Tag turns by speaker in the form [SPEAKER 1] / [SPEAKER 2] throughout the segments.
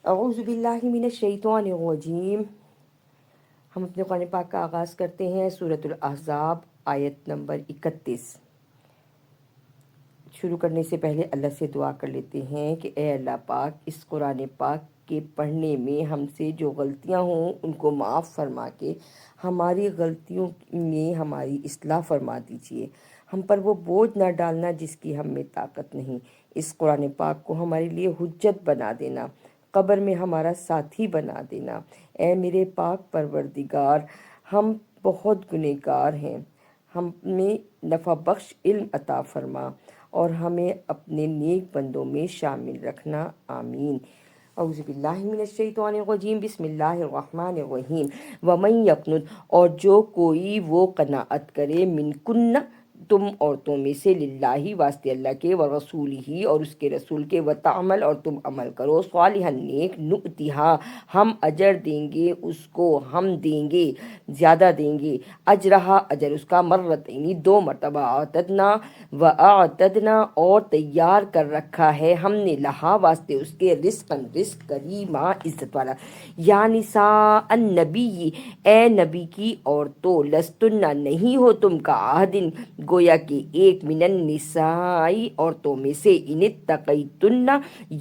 [SPEAKER 1] اعوذ باللہ من الشیطان الرجیم۔ ہم اپنے قرآن پاک کا آغاز کرتے ہیں سورۃ الاحزاب آیت نمبر 31۔ شروع کرنے سے پہلے اللہ سے دعا کر لیتے ہیں کہ اے اللہ پاک، اس قرآن پاک کے پڑھنے میں ہم سے جو غلطیاں ہوں ان کو معاف فرما کے ہماری غلطیوں میں ہماری اصلاح فرما دیجیے۔ ہم پر وہ بوجھ نہ ڈالنا جس کی ہم میں طاقت نہیں۔ اس قرآن پاک کو ہمارے لیے حجت بنا دینا، قبر میں ہمارا ساتھی بنا دینا۔ اے میرے پاک پروردگار، ہم بہت گنہگار ہیں، ہمیں نفع بخش علم عطا فرما اور ہمیں اپنے نیک بندوں میں شامل رکھنا، آمین۔ اعوذ باللہ من الشیطان الرجیم، بسم اللہ الرحمن الرحیم۔ ومن یقنت، اور جو کوئی وہ قناعت کرے، منکن، تم عورتوں میں سے، للہ، واسطے اللہ کے، ورسولہ، اور اس کے رسول کے، وتعمل، اور تم عمل کرو، صالحا، نیک، نؤتہا، ہم اجر دیں گے اس کو، ہم دیں گے، زیادہ دیں گے، اجرہا، اجر اس کا، مرتین، 2 مرتبہ، اعتدنا، اور تیار کر رکھا ہے ہم نے، لہا، واسطے اس کے، رزقاً، رزق، کریما، عزت والا۔ یا نساء النبی، اے نبی کی عورتوں، لستن، نہیں ہو تم کا عہدن، گویا کہ ایک، من النساء، عورتوں میں سے، ان اتقیتن،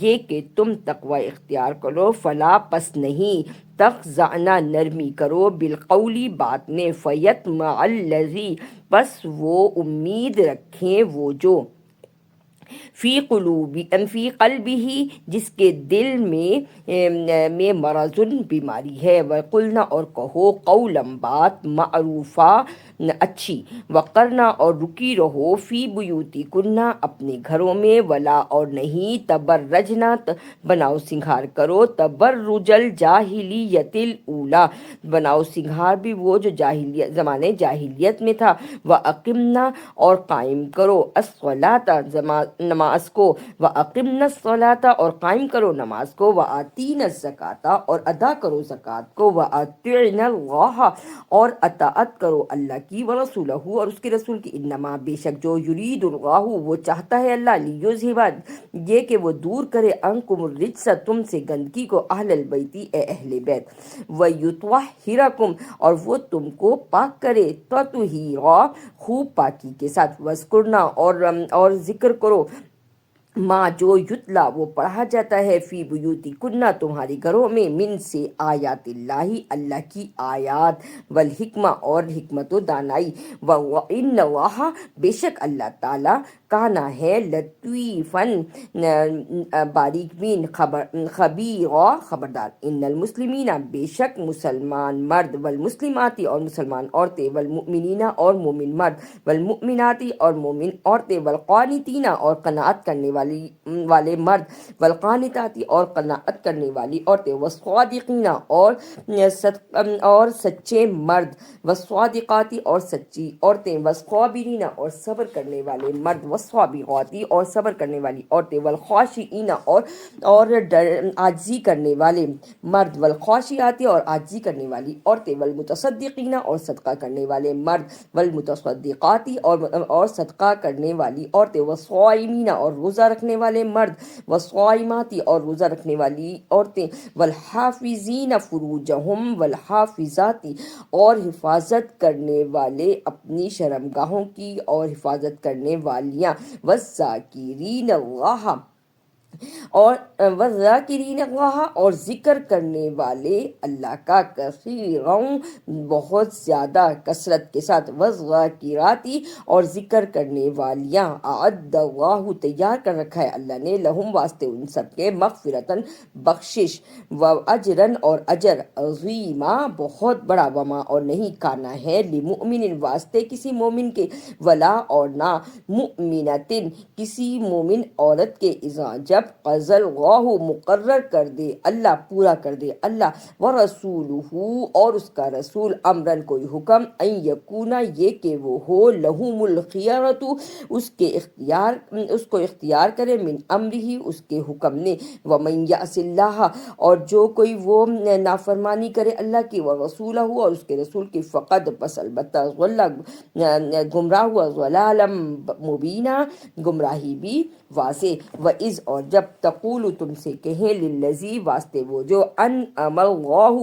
[SPEAKER 1] یہ کہ تم تقوی اختیار کرو، فلا، پس نہیں، تخضعنا، نرمی کرو، بالقول، بات میں، فیطمع الذی، پس وہ امید رکھیں وہ جو، فی قلبہ، جس کے دل میں مرض، بیماری ہے، وقلنا، اور کہو، قولا، بات، معروفہ، اچھی، وقرنا، اور رکی رہو، فی بیوتکن، اپنے گھروں میں، ولا، اور نہیں، تبرجنا، بناؤ سنگھار کرو، تبرج الجاہلیت الاولی، بناؤ سنگھار بھی وہ جو زمانے جاہلیت میں تھا، واقمنا، اور قائم کرو، الصلاۃ، نماز کو، واقمنا الصلاۃ، اور قائم کرو نماز کو، وآتینا الزکاۃ، اور ادا کرو زکوٰۃ کو، واطعنا اللہ، اور اطاعت کرو اللہ کی، ورسولہ، اور اس کے رسول کی، انما، بے شک، جو، یرید اللہ، وہ چاہتا ہے اللہ، لیذہب، یہ کہ وہ دور کرے، عنکم الرجس، تم سے گندگی کو، اہل البیت، اے اہل بیت، ویطہرکم، اور وہ تم کو پاک کرے، تطہیرا، خوب پاکی کے ساتھ، وذکرنا، اور ذکر کرو، ماں، جو، یتلا، وہ پڑھا جاتا ہے، فی بیوتکن، تمہارے گھروں میں، من، سے، آیات اللہ، اللہ کی آیات، والحکمہ، اور حکمت و دانائی، وَإِنَّ اللَّهَ، بے شک اللہ تعالیٰ، کانا ہے، لطیفاً، باریک بین، خبیرا، خبردار، ان المسلمین، بے شک مسلمان مرد، والمسلمات، اور مسلمان عورتیں، والمؤمنین، اور مومن مرد، والمؤمنات، اور مومن عورتیں، والقانتین، اور قناعت کرنے والے مرد، والقانتات، اور قناعت کرنے والی عورتیں، والصادقین، اور سچے مرد، والصادقات، اور سچی عورتیں، والصابرین، اور صبر کرنے والے مرد، والصابرات، اور صبر کرنے والی عورتیں، والخاشعین، اور عاجزی کرنے والے مرد، والخاشعات، اور عاجزی کرنے والی عورتیں، والمتصدقین، اور صدقہ کرنے والے مرد، والمتصدقات، اور صدقہ کرنے والی عورتیں، والصائمین، اور روزہ رکھنے والے مرد، والصائمات، اور روزہ رکھنے والی عورتیں، والحافظین فروجہم، والحافظات، اور حفاظت کرنے والے اپنی شرمگاہوں کی، اور حفاظت کرنے والیاں، والذاکرین اللہ، والذاکرین اللہ، اور ذکر کرنے والے اللہ کا، کثیراً، بہت زیادہ، کثرت کے ساتھ، والذاکرات، اور ذکر کرنے والیاں، اعد اللہ، تیار کر رکھا ہے اللہ نے، لہم، واسطے ان سب کے، مغفرتاً، بخشش، واجراً، اور اجر، عظیما، بہت بڑا، وما، اور نہیں، کانا ہے، لمؤمن، واسطے کسی مومن کے، ولا، اور نہ، مؤمنتن، کسی مومن عورت کے، اذا، جب، قضى اللہ، مقرر کر دے اللہ، پورا کر دے اللہ، ورسولہ، اور اس کا رسول، امرن، کوئی حکم، ان یکون، یہ کہ وہ ہو، لہم الخیرۃ، اس کو اختیار کرے، من امرہ، اس کے حکم نے، ومن یعص اللہ، اور جو کوئی وہ نافرمانی کرے اللہ کی، ورسولہ، اور اس کے رسول کی، فقد، پس البتہ، ضل، گمراہ ہوا، ضلالا مبینہ، گمراہی بھی واضح، وَإِذْ، اور جب تقول تم سے کہیں للذی واسطے وہ جو انعم اللہ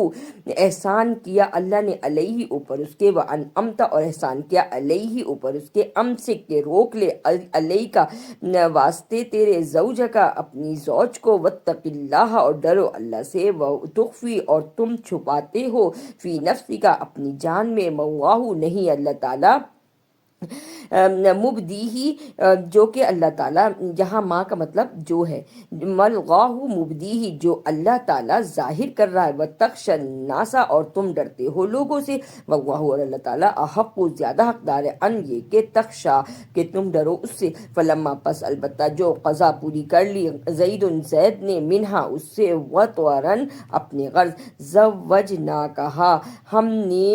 [SPEAKER 1] احسان کیا اللہ نے علیہ اوپر اس کے، وانعمت اور احسان کیا علیہ اوپر اس کے، امسک کے روک لے علیہ کا واسطے تیرے زوج کا اپنی زوج کو، واتق اللہ اور ڈرو اللہ سے، وتخفی اور تم چھپاتے ہو، فی نفسی کا اپنی جان میں، مواہ نہیں اللہ تعالیٰ مبدی جو کہ اللہ تعالیٰ، یہاں ماں کا مطلب جو ہے، ملغاہ مبدی جو اللہ تعالیٰ ظاہر کر رہا ہے، وتخشى الناس اور تم ڈرتے ہو لوگوں سے، واللہ اور اللہ تعالیٰ احق زیادہ حقدار ہے، ان یہ کہ تخشا کہ تم ڈرو اس سے، فلما پس البتہ جو قضا پوری کر لی زید زید نے منہا اس سے، وطورن اپنے غرض، زوجنا کہا ہم نے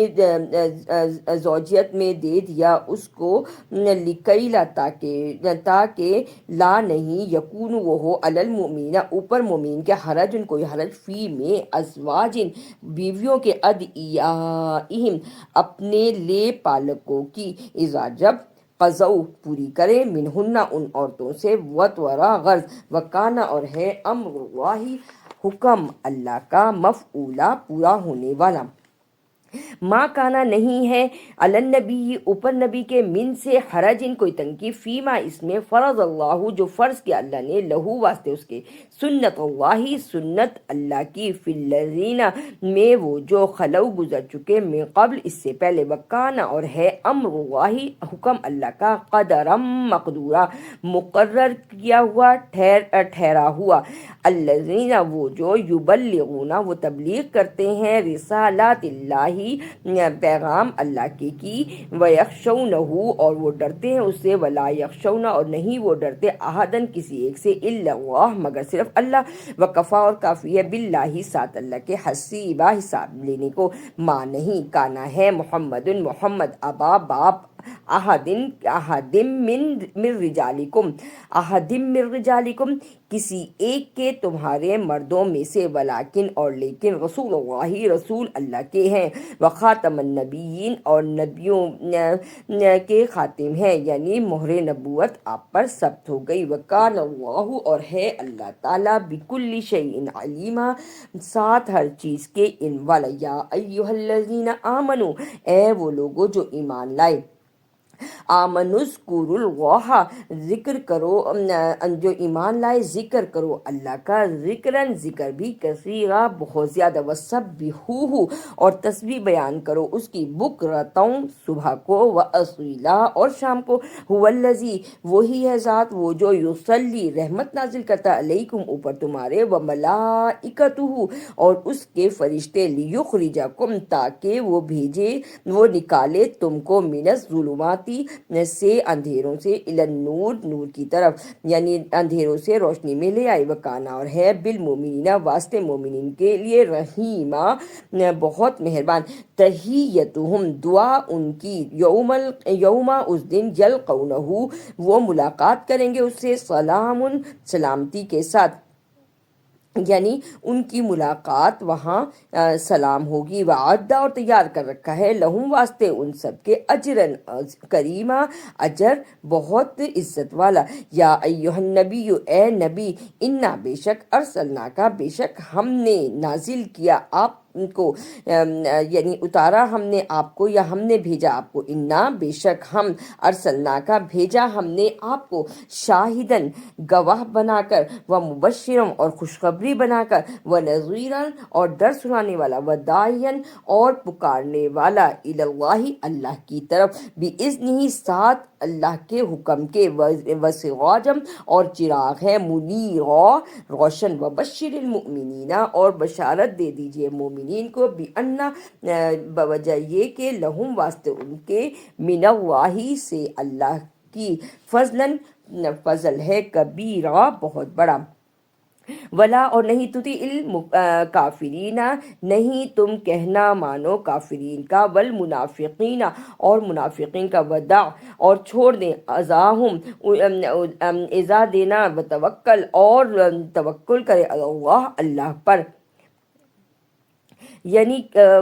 [SPEAKER 1] زوجیت میں دے دیا اس کو، لکیلا تاکہ لا نہیں، یکون وہ ہو علی المؤمنین اوپر مومین کے، حرجن کوئی حرج، فی میں ازواجن بیویوں کے، ادعیائہم اپنے لے پالکوں کی، اذا جب قضوا پوری کرے، منہن ان عورتوں سے، وطورا غرض، وکانا اور ہے، امر اللہ حکم اللہ کا، مفعولا پورا ہونے والا، ماں کانا نہیں ہے علی النبی اوپر نبی کے، من سے حرجن کوئی تنگی، فیما اس میں، فرض اللہ جو فرض کیا اللہ نے، لہو واسطے اس کے، سنت اللہ سنت اللہ کی، فی الذین میں وہ جو خلو گزر چکے، من قبل اس سے پہلے، وکانا اور ہے، امر اللہ حکم اللہ کا، قدرم مقدورا مقرر کیا ہوا، ٹھہرا ہوا، الذین وہ جو، یبلغون وہ تبلیغ کرتے ہیں، رسالات اللہ پیغام اللہ کی، ویخشونہ اور وہ ڈرتے ہیں اس سے، ولا یخشون اور نہیں وہ ڈرتے، احدن کسی ایک سے، الا اللہ مگر صرف اللہ، وکفا اور کافی ہے، باللہ ساتھ اللہ کے، حسیبہ حساب لینے کو، ماں نہیں کانا ہے محمد محمد، ابا باپ، احدم من رجالکم، احدم من رجالکم کسی ایک کے تمہارے مردوں میں سے، ولیکن اور لیکن، رسول اللہ رسول اللہ کے ہیں، وخاتم النبیین اور نبیوں کے خاتم ہیں، یعنی مہر نبوت آپ پر ثبت ہو گئی، وکان اللہ اور ہے اللہ تعالیٰ، بکل شیء علیما ساتھ ہر چیز کے علم والا، یا ایھا الذین آمنوا اے وہ لوگوں جو ایمان لائے، آمنوا اذکروا اللہ ذکر کرو، جو ایمان لائے ذکر کرو اللہ کا، ذکرن ذکر بھی، کثیرا بہت زیادہ، وسبحوہ اور تسبیح بیان کرو اس کی، بکرۃ صبح کو، واصیلا اور شام کو، هو الذی وہی ہے ذات وہ جو، یصلی رحمت نازل کرتا، علیکم اوپر تمہارے، وملائکتہ اور اس کے فرشتے، لیخرجکم تاکہ وہ بھیجے وہ نکالے تم کو، من الظلمات سے اندھیروں سے، الی النور نور کی طرف، یعنی اندھیروں سے روشنی میں لے آئے، وکانا اور ہے، بالمؤمنین واسطے مومنین کے لیے، رحیمہ بہت مہربان، تحیتہم دعا ان کی، یوم اس دن، یلقونہ وہ ملاقات کریں گے اس سے، سلام سلامتی کے ساتھ، یعنی ان کی ملاقات وہاں سلام ہوگی، وعدہ اور تیار کر رکھا ہے، لہم واسطے ان سب کے، اجرن کریمہ اجر بہت عزت والا، یا ایھا النبی اے نبی، انا بے شک، ارسلنا کا بے شک ہم نے نازل کیا آپ کو، یعنی اتارا ہم نے آپ کو، یا ہم نے بھیجا آپ کو، انا بے شک ہم، ارسلنا کا بھیجا ہم نے آپ کو، شاہدن گواہ بنا کر، و مبشرم اور خوشخبری بنا کر، و نذیرا اور ڈر سنانے والا، و داعین اور پکارنے والا، الی اللہ اللہ کی طرف، باذنہ ساتھ اللہ کے حکم کے، و سراجم اور چراغ ہے، منیرا روشن، و بشر المؤمنین اور بشارت دے دیجئے مومنین کو، بان بوجہ یہ کہ، لہم واسطے ان کے، من اللہ سے اللہ کی، فضلاً فضل ہے، کبیرہ بہت بڑا، ولا اور نہیں، تطیع الکافرین نہیں تم کہنا مانو کافرین کا، والمنافقین اور منافقین کا، ودع اور چھوڑ دیں، اذاہم ایذا دینا، وتوکل اور توکل کرے، اللہ اللہ پر، یعنی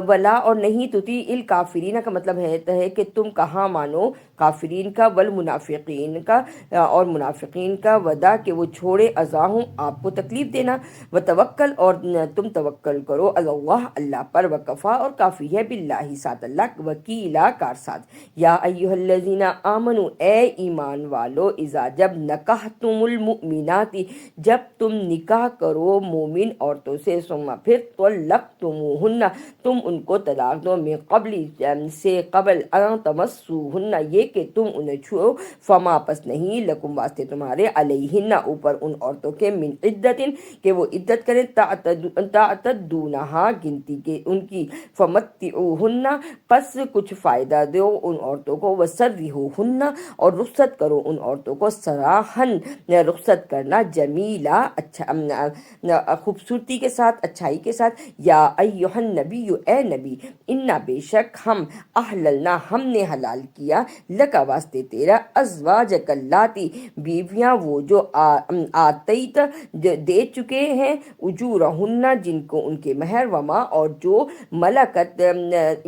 [SPEAKER 1] ولا اور نہیں، تطیع الکافرین کا مطلب ہے کہ تم کہاں مانو کافرین کا، والمنافقین کا اور منافقین کا، ودا کہ وہ چھوڑے ازاہوں آپ کو تکلیف دینا، وتوکل اور تم توکل کرو اللہ اللہ پر، وکفا اور کافی ہے باللہ ساتھ اللہ وکیلا کارساز۔ یا ایھا الذین آمنو اے ایمان والو، اذا جب نکحتم المؤمنات جب تم نکاح کرو مومن عورتوں سے، ثم پھر طلقتموہن تم ان کو طلاق دو، من قبل سے قبل، ان تمسوہن یہ کہ تم انہیں چھو، فما پس نہیں، لکم واسطے تمہارے، علیہن اوپر ان عورتوں کے، من عدت کہ وہ عدت کریں، تعتدونہا گنتی کے ان کی، فمتعوہن پس کچھ فائدہ دو ان عورتوں کو، وسرحوہن اور رخصت کرو ان عورتوں کو، سراحن رخصت کرنا، جمیلا اچھا خوبصورتی کے ساتھ، اچھائی کے ساتھ۔ یا ایھا النبی اے نبی، انا بے شک ہم، احللنا ہم نے حلال کیا، لکا واسطے تیرا، ازواجک اللاتی بیویاں وہ جو آتیت دے چکے ہیں، اجورہن جن کو ان کے مہر، وما اور جو ملکت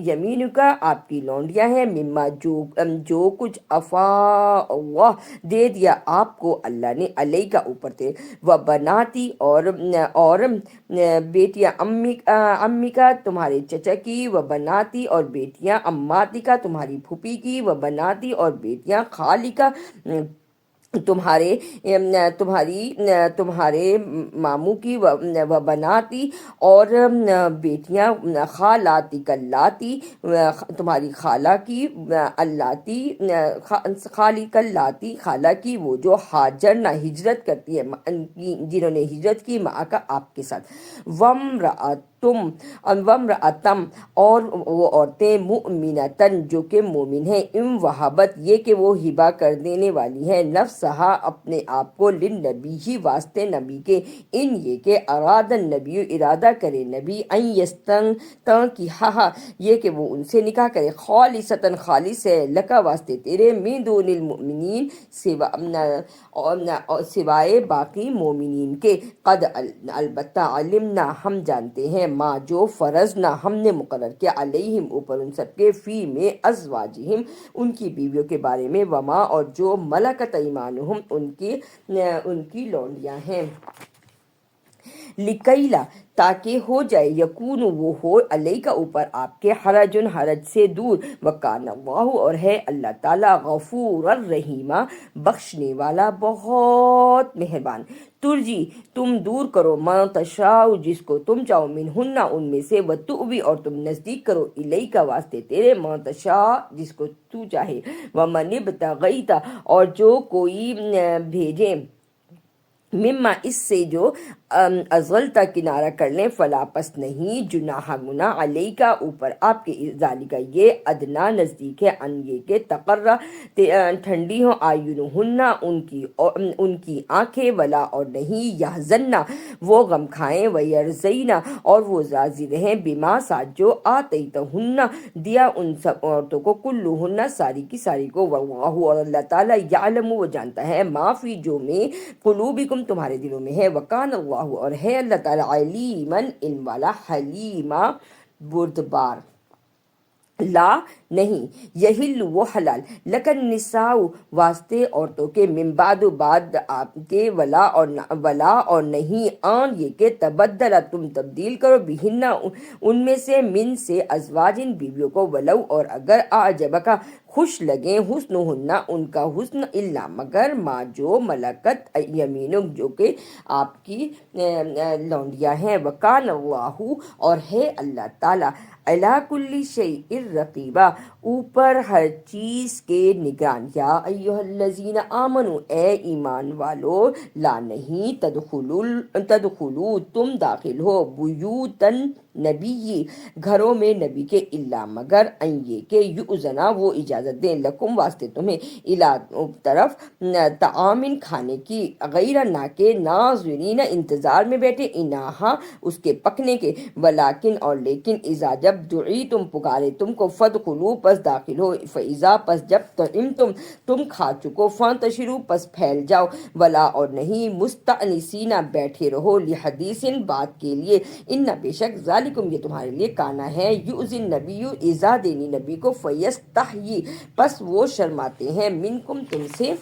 [SPEAKER 1] یمین کا آپ کی لونڈیاں ہیں، مما جو کچھ افاء اللہ دے دیا آپ کو اللہ نے، علیہ کا اوپر تھے، و بناتی اور بیٹیاں امی کا تمہارے چچا کی، و بناتی اور بیٹیاں اماتی کا تمہاری پھوپھی کی، و بناتی اور بیٹیاں خالی کا تمہارے ماموں کی، و بناتی اور بیٹیاں خالاتی کلاتی تمہاری خالہ کی، اللاتی خالی کلاتی خالہ کی وہ جو ہاجرنا ہجرت کرتی ہے، جنہوں نے ہجرت کی، ماں کا آپ کے ساتھ، وامرأتم اور وہ عورتیں، مؤمنتن جو کہ مومن ہیں، ام وہبت یہ کہ وہ ہبہ کر دینے والی ہیں، نفسہا اپنے آپ کو، للنبی ہی واسطے نبی کے، ان یہ کہ اراد النبی ارادہ کرے نبی، ان یستنکحہا یہ کہ وہ ان سے نکاح کرے، خالصتاً خالص ہے، لکا واسطے تیرے، من دون المؤمنین سوائے باقی مومنین کے، قد البتہ علمنا ہم جانتے ہیں، ما جو فرضنا ہم نے مقرر کیا، علیہم اوپر ان سب کے، فی میں ازواجہم ان کی بیویوں کے بارے میں، وما اور جو ملکت ایمانہم ان کی لونڈیاں ہیں، لکیلا تاکہ ہو جائے، یکون وہ ہو، علیہ کا اوپر آپ کے، حرجن حرج سے دور، وکان اللہ اور ہے اللہ تعالیٰ، غفور الرحیمہ بخشنے والا بہت مہربان۔ ترجی تم دور کرو، ما تشاء جس کو تم چاہو، منہن ان میں سے، وتؤوی اور تم نزدیک کرو، الیک واسطے تیرے، ما تشاء جس کو تو چاہے، ومن ابتغیت اور جو کوئی بھیجے، مما اس سے جو ازغلتا کنارہ کر لیں، فلا پس نہیں، جناح گناہ، علیہ کا اوپر آپ کے، ذالک یہ، ادنا نزدیک ہے، ان یہ کہ تقرر ٹھنڈی ہوں، آیونہن ان کی آنکھیں، ولا اور نہیں، یحزننا وہ غم کھائیں، ویرزینا اور وہ راضی رہیں، بما ساتھ جو آتیتہن دیا ان سب عورتوں کو، کلہن ساری کی ساری کو، واللہ اور اللہ تعالیٰ، یعلم وہ جانتا ہے، ما فی جو میں، قلوبکم تمہارے دلوں میں ہے، وکان اللہ اور ہے اللہ تعالیٰ، علیمن علم والا، حلیمہ بردبار۔ لا نہیں، یحل وہ حلال، لکن نساء واسطے عورتوں کے، من بعد بعد آپ کے، ولا اور نہیں، آن یہ کہ تبدل تم تبدیل کرو، بہن ان میں سے، من سے، ازواجن بیویوں کو، ولو اور اگر، اعجبکا خوش لگیں، حسنہن ان کا حسن، الا مگر، ما جو ملکت یمینک جو کہ آپ کی لونڈیاں ہیں، وکان اللہ اور ہے اللہ تعالیٰ، علی کل شیء رقیبا اوپر ہر چیز کے نگران۔ یا ایھا الذین آمنو اے ایمان والو، لا نہیں، تدخلوا تم داخل ہو، بیوتن نبی گھروں میں نبی کے، الا مگر، ان یہ کہ یؤذنا وہ اجازت دیں، لکم واسطے تمہیں، الا طرف طعام کھانے کی، غیر نہ کہ، ناظرین انتظار میں بیٹھے، انہا اس کے پکنے کے، ولیکن اور لیکن، اذا جب دعی تم پکارے تم کو فدخلوا پس داخل ہو، فیضا پس جب تم کھا چکو، فانتشروا پس پھیل جاؤ، ولا اور نہیں مستأنسین بیٹھے رہو، لحدیث بات کے لیے، ان بے شک ذالکم یہ تمہارے لیے کانا ہے، یؤذی النبی ایذا دینی نبی کو، فیستحیی پس وہ شرماتے ہیں، منکم تم سے،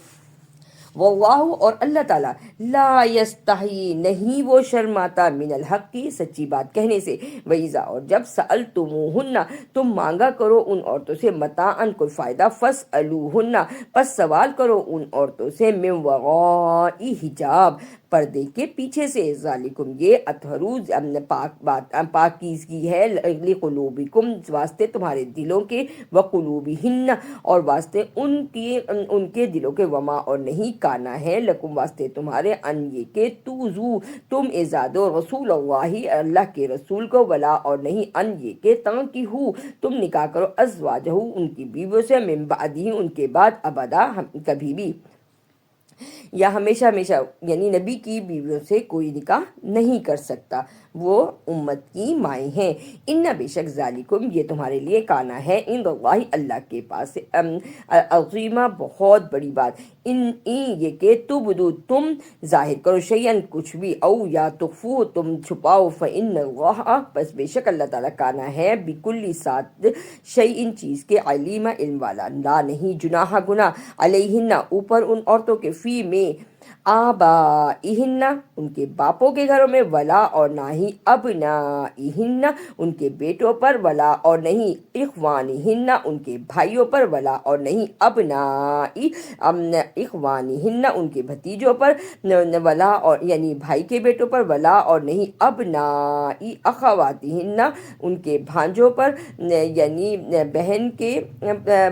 [SPEAKER 1] واللہ اور اللہ تعالیٰ، لا یستحیی نہیں وہ شرماتا، من الحق کی سچی بات کہنے سے، وَإِذَا اور جب سألتموہن تم مانگا کرو ان عورتوں سے، متاعن کوئی فائدہ، فاسألوہن پس سوال کرو ان عورتوں سے، من وراء حجاب پردے کے پیچھے سے، ذالکم یہ اطہرو پاکیزگی ہے، لقلوبکم واسطے تمہارے دلوں کے، وقلوبہن اور واسطے ان کے دلوں کے، وما اور نہیں کانا ہے لکم واسطے تمہارے، ان یہ کہ توزو تم ایذا دو رسول اللہ اللہ کے رسول کو، ولا اور نہیں ان یہ کہ تنکحوا تم نکاح کرو، ازواجہ ان کی بیویوں سے، من بعدہ ان کے بعد، ابدا کبھی بھی، یا ہمیشہ ہمیشہ، یعنی نبی کی بیویوں سے کوئی نکاح نہیں کر سکتا، وہ امت کی مائیں ہیں، ان بے شک ذالکم یہ تمہارے لیے کانا ہے، عند اللہ اللہ کے پاس، عظیمہ بہت بڑی بات، ان یہ کہ تبدو تم ظاہر کرو، شیئن کچھ بھی، او یا تخفو تم چھپاؤ، فإن اللہ پس بے شک اللہ تعالیٰ کانا ہے، بکل ساتھ شیئن چیز کے، علیم علم والا، لا نہیں جناح گناہ، علیہن اوپر ان عورتوں کے، فی میں آبائہن ان کے باپوں کے گھروں میں، ولا اور نہ ہی ابنائہن ان کے بیٹوں پر، ولا اور نہیں اخوانہن ان کے بھائیوں پر، ولا اور نہیں ابنائی اخوانہن ان کے بھتیجوں پر، ولا اور یعنی بھائی کے بیٹوں پر، ولا اور نہیں ابنائی اخواتہن ان کے بھانجوں پر، یعنی بہن کے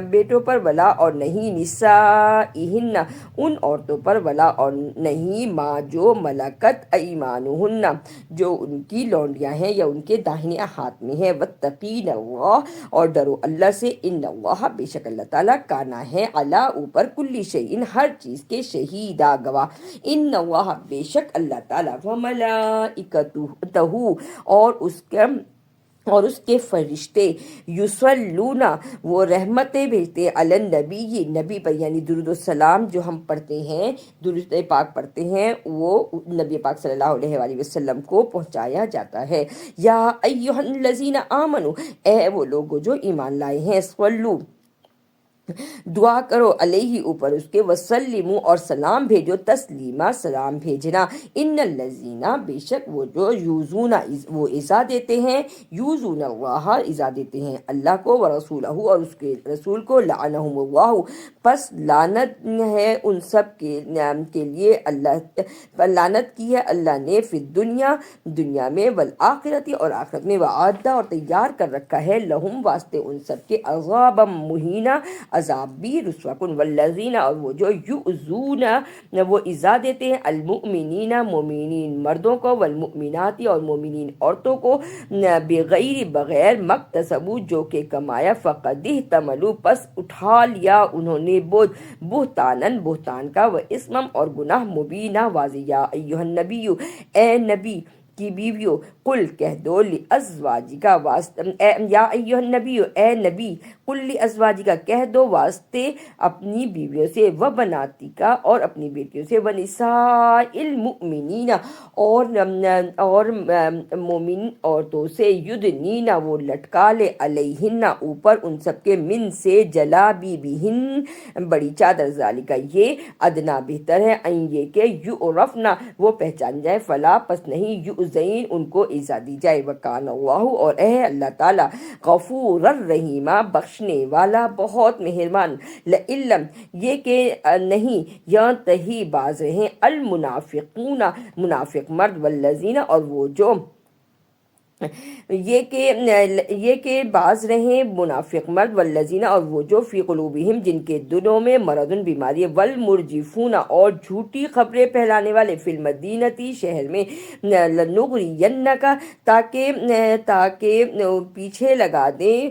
[SPEAKER 1] بیٹوں پر، ولا اور نہیں نسائہن ان عورتوں پر، ولا اور نہیں ماں جو ملکت ایمانہن جو ان کی لونڈیاں ہیں یا ان کے داہنے ہاتھ میں ہیں، واتقین اللہ اور ڈرو اللہ سے، ان اللہ بے شک اللہ تعالیٰ کانا ہے، علی اوپر، کل شیء ہر چیز کے، شہیدہ گواہ، ان اللہ بے شک اللہ تعالیٰ، وملائکتہ اور اس کے فرشتے، یصلون وہ رحمتیں بھیجتے، علی النبی نبی پر، یعنی درود السلام جو ہم پڑھتے ہیں، درود پاک پڑھتے ہیں، وہ نبی پاک صلی اللہ علیہ وآلہ وسلم کو پہنچایا جاتا ہے، یا ایھا الذین آمنوا اے وہ لوگ جو ایمان لائے ہیں، صلو دعا کرو، علیہ اوپر اس کے، وسلموا اور سلام بھیجو، تسلیما سلام بھیجنا، ان الذین بے شک وہ جو یوزون وہ ایذا دیتے ہیں، یوزون اللہ ایذا دیتے ہیں اللہ کو، ورسولہ اور اس کے رسول کو، لعنہم اللہ پس لعنت ہے ان سب کے لیے، اللہ لعنت کی ہے اللہ نے، فی الدنیا دنیا میں، والآخرت اور آخرت میں، وعدہ اور تیار کر رکھا ہے، لہم واسطے ان سب کے، عذابا مہینہ عذاب بھی رسوا کن، والذین اور وہ جو یؤذون وہ ایذا دیتے ہیں، المؤمنین مومنین مردوں کو، والمؤمنات اور مومنین عورتوں کو، بغیر بغیر مکتسبوا جو کہ کمایا، فقد احتملوا پس اٹھا لیا انہوں نے، بہتانن بہتان کا، و اسمم اور گناہ، مبینہ واضح، یا ایھا النبی اے نبی کی بیویوں، قل کہہ دو، لازواجک یا ایھا النبی اے نبی، قل لازواجک کہہ دو واسطے اپنی بیویوں سے، و بناتیکا اور اپنی بیٹیوں سے، و نساء المؤمنین اور مومن عورتوں سے، یدنین وہ لٹکا لے، علیہن اوپر ان سب کے، من سے، جلابیبہن بڑی چادر، ذالک یہ ادنا بہتر ہے، ان یہ کہ یعرفن وہ پہچان جائے، فلا پس نہیں یؤذین ان کو ایذا دی جائے، وکان اللہ اور اے اللہ تعالیٰ، غفور الرحیم بخشنے والا بہت مہربان، لئلم یہ کہ نہیں ینتہی باز رہیں، المنافقون منافق مرد، والذین اور وہ جو یہ کہ باز رہیں منافق مرد، والذین اور وہ جو، فی قلوبہم جن کے دلوں میں، مرض بیماری ہے، والمرجفون اور جھوٹی خبریں پھیلانے والے، فی المدینتی شہر میں، لنغرینک تاکہ پیچھے لگا دیں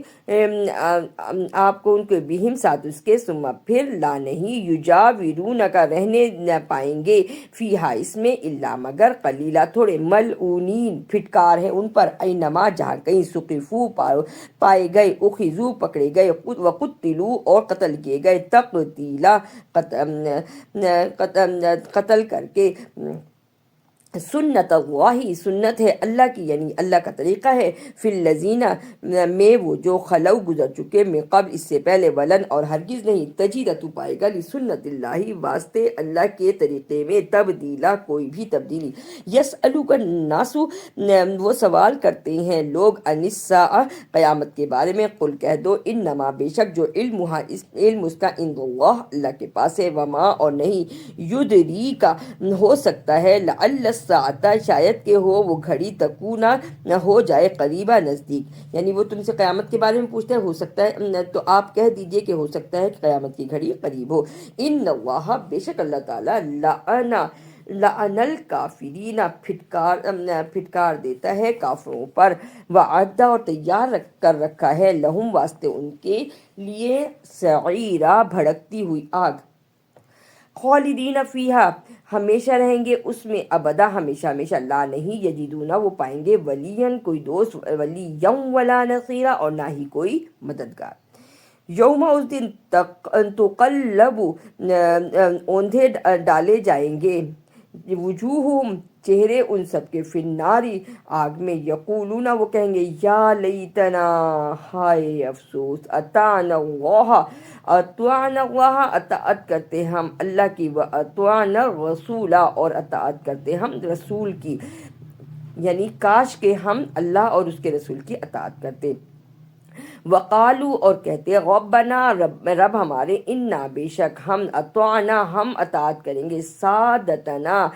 [SPEAKER 1] آپ کو ان کے، بہم ساتھ اس کے، ثم پھر، لا نہیں یجاورونک رہنے نہ پائیں گے، فیہا اس میں، الا مگر، قلیلا تھوڑے، ملعونین پھٹکار ہے ان پر، اینما جہاں کہیں سقفو پائے گئے، اخذو پکڑے گئے، وقتلو اور قتل کیے گئے، تقتیلا قتل کر کے۔ سنت اللہ سنت ہے اللہ کی، یعنی اللہ کا طریقہ ہے، فی الذین میں وہ جو خلو گزر چکے، میں قبل اس سے پہلے، ولن اور ہرگز نہیں، تجید تو پائے گا، لسنت اللہ واسطے اللہ کے طریقے میں، تبدیلا کوئی بھی تبدیلی۔ یسألوک الناس وہ سوال کرتے ہیں لوگ، عن الساعہ قیامت کے بارے میں، قل کہہ دو انما بے شک جو علم اس کا عند اللہ اللہ کے پاس ہے، وما اور نہیں، یدریکا ہو سکتا ہے، لعل الساعۃ شاید کہ ہو وہ گھڑی، تکونا ہو جائے، قریبا نزدیک، یعنی وہ تم سے قیامت کے بارے میں پوچھتے ہیں، ہو سکتا ہے تو آپ کہہ دیجئے کہ ہو سکتا ہے کہ قیامت کی گھڑی قریب ہو۔ ان اللہ بے شک اللہ تعالیٰ، لعن الکافرین پھٹکار دیتا ہے کافروں پر، وعدہ اور تیار کر رکھا ہے، لہم واسطے ان کے لیے، سعیرا بھڑکتی ہوئی آگ، خالدین فیہا ہمیشہ رہیں گے اس میں، ابدا ہمیشہ ہمیشہ، لا نہیں، یجدونا وہ پائیں گے، ولین کوئی دوست، ولیم ولا نصیرا اور نہ ہی کوئی مددگار۔ یوم اس دن تقلب اوندھے ڈالے جائیں گے، وجوہہم چہرے ان سب کے، فی الناری آگ میں، یقولون وہ کہیں گے، یا لیتنا ہائے افسوس، اطعنا اللہ اطاعت کرتے ہم اللہ کی، و اطعنا الرسول اور اطاعت کرتے ہم رسول کی، یعنی کاش کہ ہم اللہ اور اس کے رسول کی اطاعت کرتے۔ وقالو اور کہتے، ربنا رب ہمارے، انا بے شک ہم، اطعنا ہم اطاعت کریں گے، سادتنا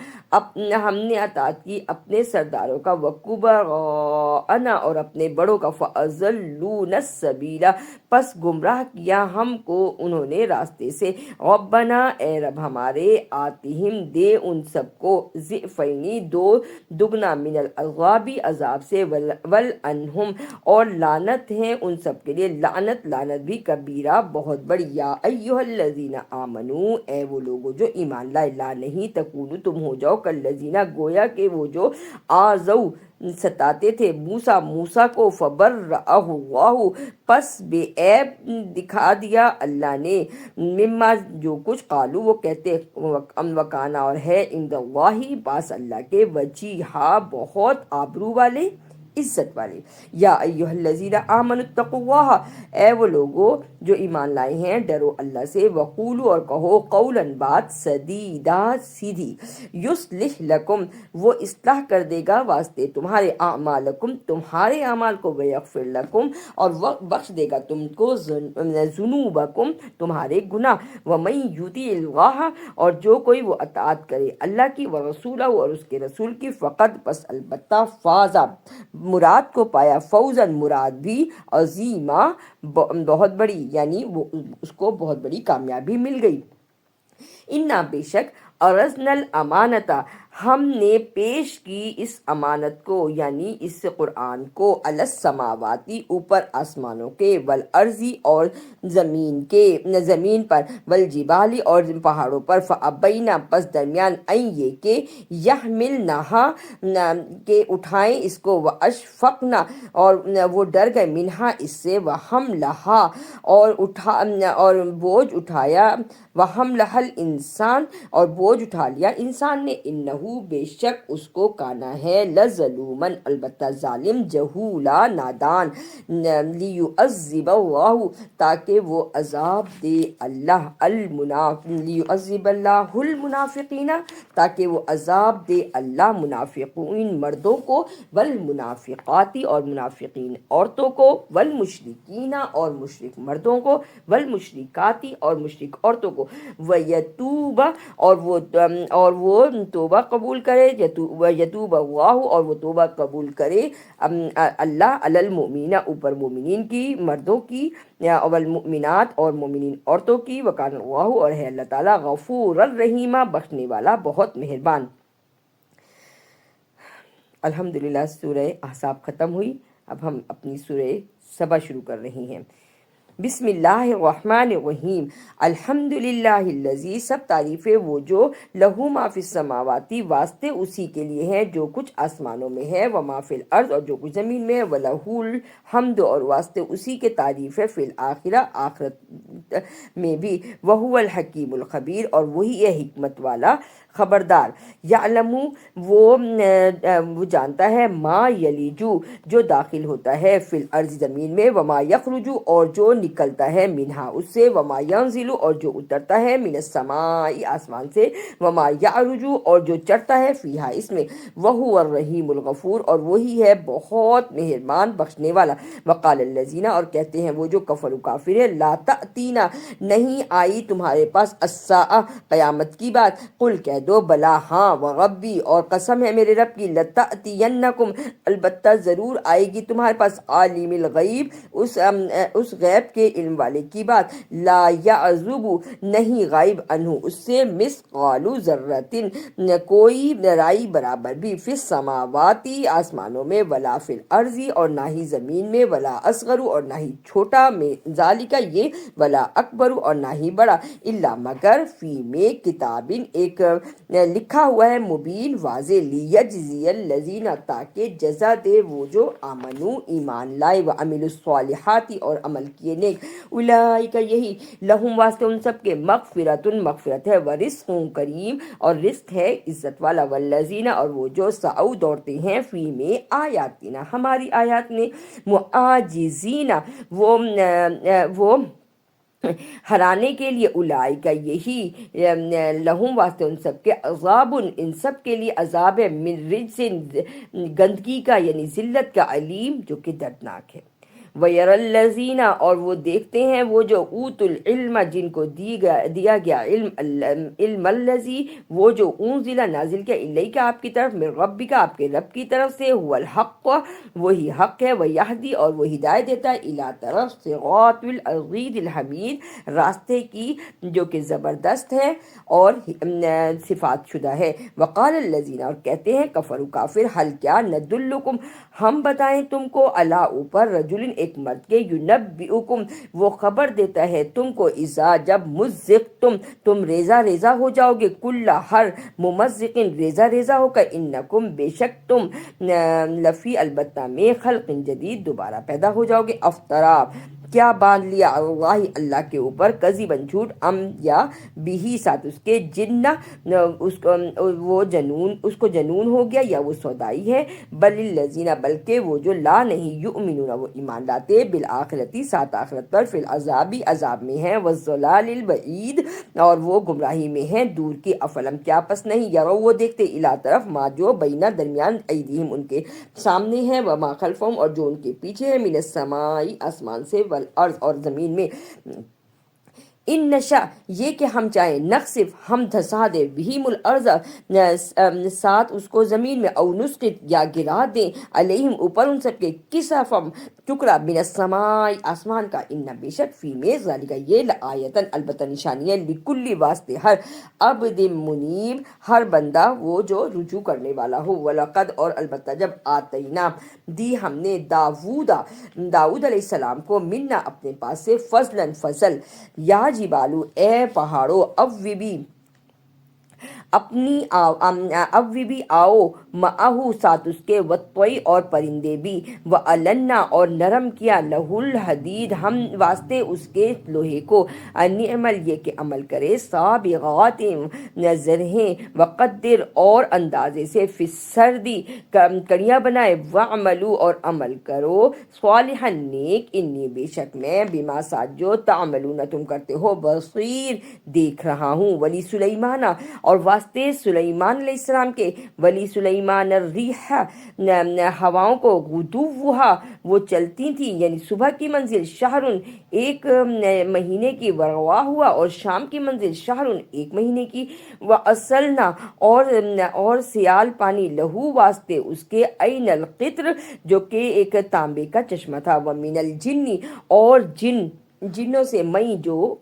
[SPEAKER 1] ہم نے اطاعت کی اپنے سرداروں کا، وکبراءنا اور اپنے بڑوں کا، فاضلونا السبیل پس گمراہ کیا ہم کو انہوں نے راستے سے، ربنا اے رب ہمارے، آتہم دے ان سب کو، ضعفینی دو دگنا، من العذاب عذاب سے، ولعنہم اور لعنت ہے ان سب کے لیے، لعنت بھی کبیرہ بہت بڑی۔ یا ایہا الذین آمنو اے وہ لوگو جو ایمان لائے، لا نہیں، تکونو تم ہو جاؤ، کالذین گویا کہ وہ جو آذوا ستاتے تھے، موسیٰ کو، فبرأہ اللہ پس بے عیب دکھا دیا اللہ نے، مما جو کچھ، قالو وہ کہتے، وکانا اور ہے، عند اللہ پاس اللہ کے، وجیہا بہت آبرو والے، عزت والے۔ یا ایہا الذین آمنوا اتقوا اللہ اے وہ لوگو جو ایمان لائے ہیں، ڈرو اللہ سے، وقولو اور کہو، قولا بات، سدیدا سیدھی، یصلح لکم وہ اصلاح کر دے گا واسطے تمہارے، اعمالکم تمہارے اعمال کو، ویغفر لکم اور بخش دے گا تم کو، ذنوبکم تمہارے گناہ، ومن یطع اللہ اور جو کوئی وہ اطاعت کرے اللہ کی، ورسولہ اور اس کے رسول کی، فقد پس البتہ، فازا مراد کو پایا، فوزن مراد بھی، عظیمہ بہت بڑی، یعنی وہ اس کو بہت بڑی کامیابی مل گئی۔ انا بے شک، عرضنا الامانتا ہم نے پیش کی اس امانت کو، یعنی اس قرآن کو، علی السماواتی اوپر آسمانوں کے، والارضی اور زمین پر، والجبالی اور پہاڑوں پر، فابینا پس درمیان، این یہ کہ، یحملنہا کہ اٹھائیں اس کو، واشفقنا اور وہ ڈر گئے، منہا اس سے، وحملہا اور بوجھ اٹھایا، وحملہا الانسان اور بوجھ اٹھا لیا انسان نے، انہو بے شک اس کو، کانا ہے، لظلومن البتہ ظالم، جہولا نادان، لیعذب اللہ تاکہ وہ عذاب دے اللہ، لیعذب اللہ المنافقین تاکہ وہ عذاب دے اللہ منافقین مردوں کو، والمنافقاتی اور منافقین عورتوں کو، والمشرکین اور مشرک مردوں کو، والمشرکاتی اور مشرک عورتوں کو، ویتوب اور وہ توبہ قبول کرے، یتوب اللہ اور وہ توبہ قبول کرے اللہ، علی المؤمنین اوپر مومنین کی مردوں کی، والمؤمنات اور مومنین عورتوں کی، وکان اللہ اور ہے اللہ تعالیٰ، غفور الرحیم بخشنے والا بہت مہربان۔ الحمدللہ سورہ احزاب ختم ہوئی، اب ہم اپنی سورہ سبا شروع کر رہی ہیں۔ بسم اللہ الرحمن الرحیم الحمدللہ الذی، سب تعریفیں وہ جو لہو ما فی السماواتی، واسطے اسی کے لیے ہیں جو کچھ آسمانوں میں ہے، وما فی الارض، اور جو کچھ زمین میں ہے، ولہ الحمد، اور واسطے اسی کے تعریف ہے، فی الآخرہ، آخرت میں بھی، وہو الحکیم الخبیر، اور وہی ہے حکمت والا خبردار۔ یعلم، وہ جانتا ہے، ما یلیجو، جو داخل ہوتا ہے، فی الارض، زمین میں، وما یخرجو، اور جو نکلتا ہے، منہا، اس سے، وما ینزل، اور جو اترتا ہے، من السماء، آسمان سے، وما یعرجو، اور جو چڑھتا ہے، فیہا، اس میں، وہو الرحیم الغفور، اور وہی ہے بہت مہربان بخشنے والا۔ وقال الذین، اور کہتے ہیں وہ جو کفر کافر ہے، لا تأتینا، نہیں آئی تمہارے پاس، الساعہ، قیامت کی بات، قل کہہ دو، بلا، ہاں، وربی، اور قسم ہے میرے رب کی، لتأتینکم، البتہ ضرور آئے گی تمہارے پاس، عالم الغیب، اس غیب کے علم والے کی بات، لا یعزب، نہیں غائب، عنہ، اس سے، مثقال ذرۃ، کوئی رائی برابر بھی، فی السماواتی، آسمانوں میں، ولا فی الارض، اور نہ ہی زمین میں، ولا اصغر، اور نہ ہی چھوٹا، میں ذالک، یہ، ولا اکبر، اور نہ ہی بڑا، الا، مگر، فی میں، کتاب، ایک لکھا ہوا ہے، مبین، واضح، لیجزی الذین، تاکہ جزا دے وہ جو آمنو، ایمان لائے، وعملوا الصالحات، اور عمل کیے نیک، اولئک، یہی، لہم، واسطے ان سب کے، مغفرۃ، مغفرت ہے، ورزق کریم، اور رزق ہے عزت والا، والذین، اور وہ جو سعوا، دوڑتے ہیں، فی میں، آیاتنا، ہماری آیات میں، معاجزین، وہ ہرانے کے لیے، اولئک، یہی، لہم، واسطے ان سب کے، عذاب، ان سب کے لیے عذاب ہے، من رجس، گندگی کا، یعنی ذلت کا، علیم، جو کہ دردناک ہے۔ وَيَرَى الَّذِينَ، اور وہ دیکھتے ہیں وہ جو، اوتوا العلم، جن کو دیا گیا علم الذی، وہ جو، انزل، نازل کیا، الیک، آپ کی طرف، من ربک، آپ کے رب کی طرف سے، هو الحق، وہی حق ہے، ویہدی، اور وہ ہدایت دیتا ہے، الی، طرف، صراط العزیز الحمید، راستے کی جو کہ زبردست ہے اور صفات شدہ ہے۔ وقال الذین، اور کہتے ہیں کفروا کافر، حل، کیا، ندلکم، ہم بتائیں تم کو، علی، اوپر، رجل، ایک مرد کے، ینبئکم، وہ خبر دیتا ہے تم کو، اذا، جب، مزقتم، تم ریزہ ریزہ ہو جاؤ گے، کل، ہر، ممزق، ریزہ ریزہ ہو کر، انکم، بے شک تم، لفی، البتہ میں، خلق جدید، دوبارہ پیدا ہو جاؤ گے، افطرا، کیا باندھ لیا، اللہ، اللہ کے اوپر، کذباً، جھوٹ، یا بھی، ساتھ اس کے، جنہ، اس کو، وہ جنون، اس کو جنون ہو گیا، یا وہ سودائی ہے، بل الذین، بلکہ وہ جو، لا، نہیں، یؤمنون، وہ ایمان لاتے، بالآخرتی، ساتھ آخرت پر، فی العذاب، عذاب میں ہیں، والضلال البعید، اور وہ گمراہی میں ہیں، دور کی، افلم، کیا پس نہیں، یرو، وہ دیکھتے، الی، طرف، ما، جو، بینہ، درمیان، ایدیہم، ان کے سامنے ہے، وما خلفہم، اور جو ان کے پیچھے ہے، من السماء، آسمان سے، والارض، اور زمین میں، ان نشا، یہ کہ ہم چاہیں، نخسف، ہم دھسا دیں، بہم الارض، ساتھ اس کو زمین میں، او نسقط، یا گرا دیں، علیہم، اوپر ان سب کے، کسفم، ٹکڑا، من السماء، آسمان کا، ان، بے شک، فی میں، ذالک، یہ، لآیتن، البتہ نشانی ہے، لکل، واسطے، ہر، عبد منیب، ہر بندہ وہ جو رجوع کرنے والا ہو، وَلَقَدْ، اور البتہ جب، آتینا، دی ہم نے، داؤد علیہ السلام کو، منا، اپنے پاس سے، فضلاً، فضل، یا جبالو، اے پہاڑو، اوبی، اپنی اوی بھی، آؤ، معہو، ساتھ اس کے، وطوئی، اور پرندے بھی، وَأَلَنَّا، اور نرم کیا، لَهُ الْحَدِيدَ، ہم واسطے اس کے لوہے کو، نعمل، یہ کہ عمل کرے، سابغات، زرہیں، وقدر، اور اندازے سے، فی السردی، کڑیاں بنائے، وعملو، اور عمل کرو، صالحا، نیک، انی، بے شک میں، بما، ساتھ جو، تعملون، تم کرتے ہو، بصیر، دیکھ رہا ہوں، ولی سلیمان، اور واسطے سلیمان علیہ السلام کے، ولی سلیمان الریح، ہواؤں کو، غدوہا، وہ چلتی تھی، یعنی صبح کی منزل، شہر، ایک مہینے کی، وروا ہوا، اور شام کی منزل، شہر، ایک مہینے کی، وَأَصَلْنَا، اور سیال پانی، لہو، واسطے اس کے، عین القطر، جو کہ ایک تانبے کا چشمہ تھا، وَمِنَ الْجِنِّ، اور جن، جنوں سے میں جو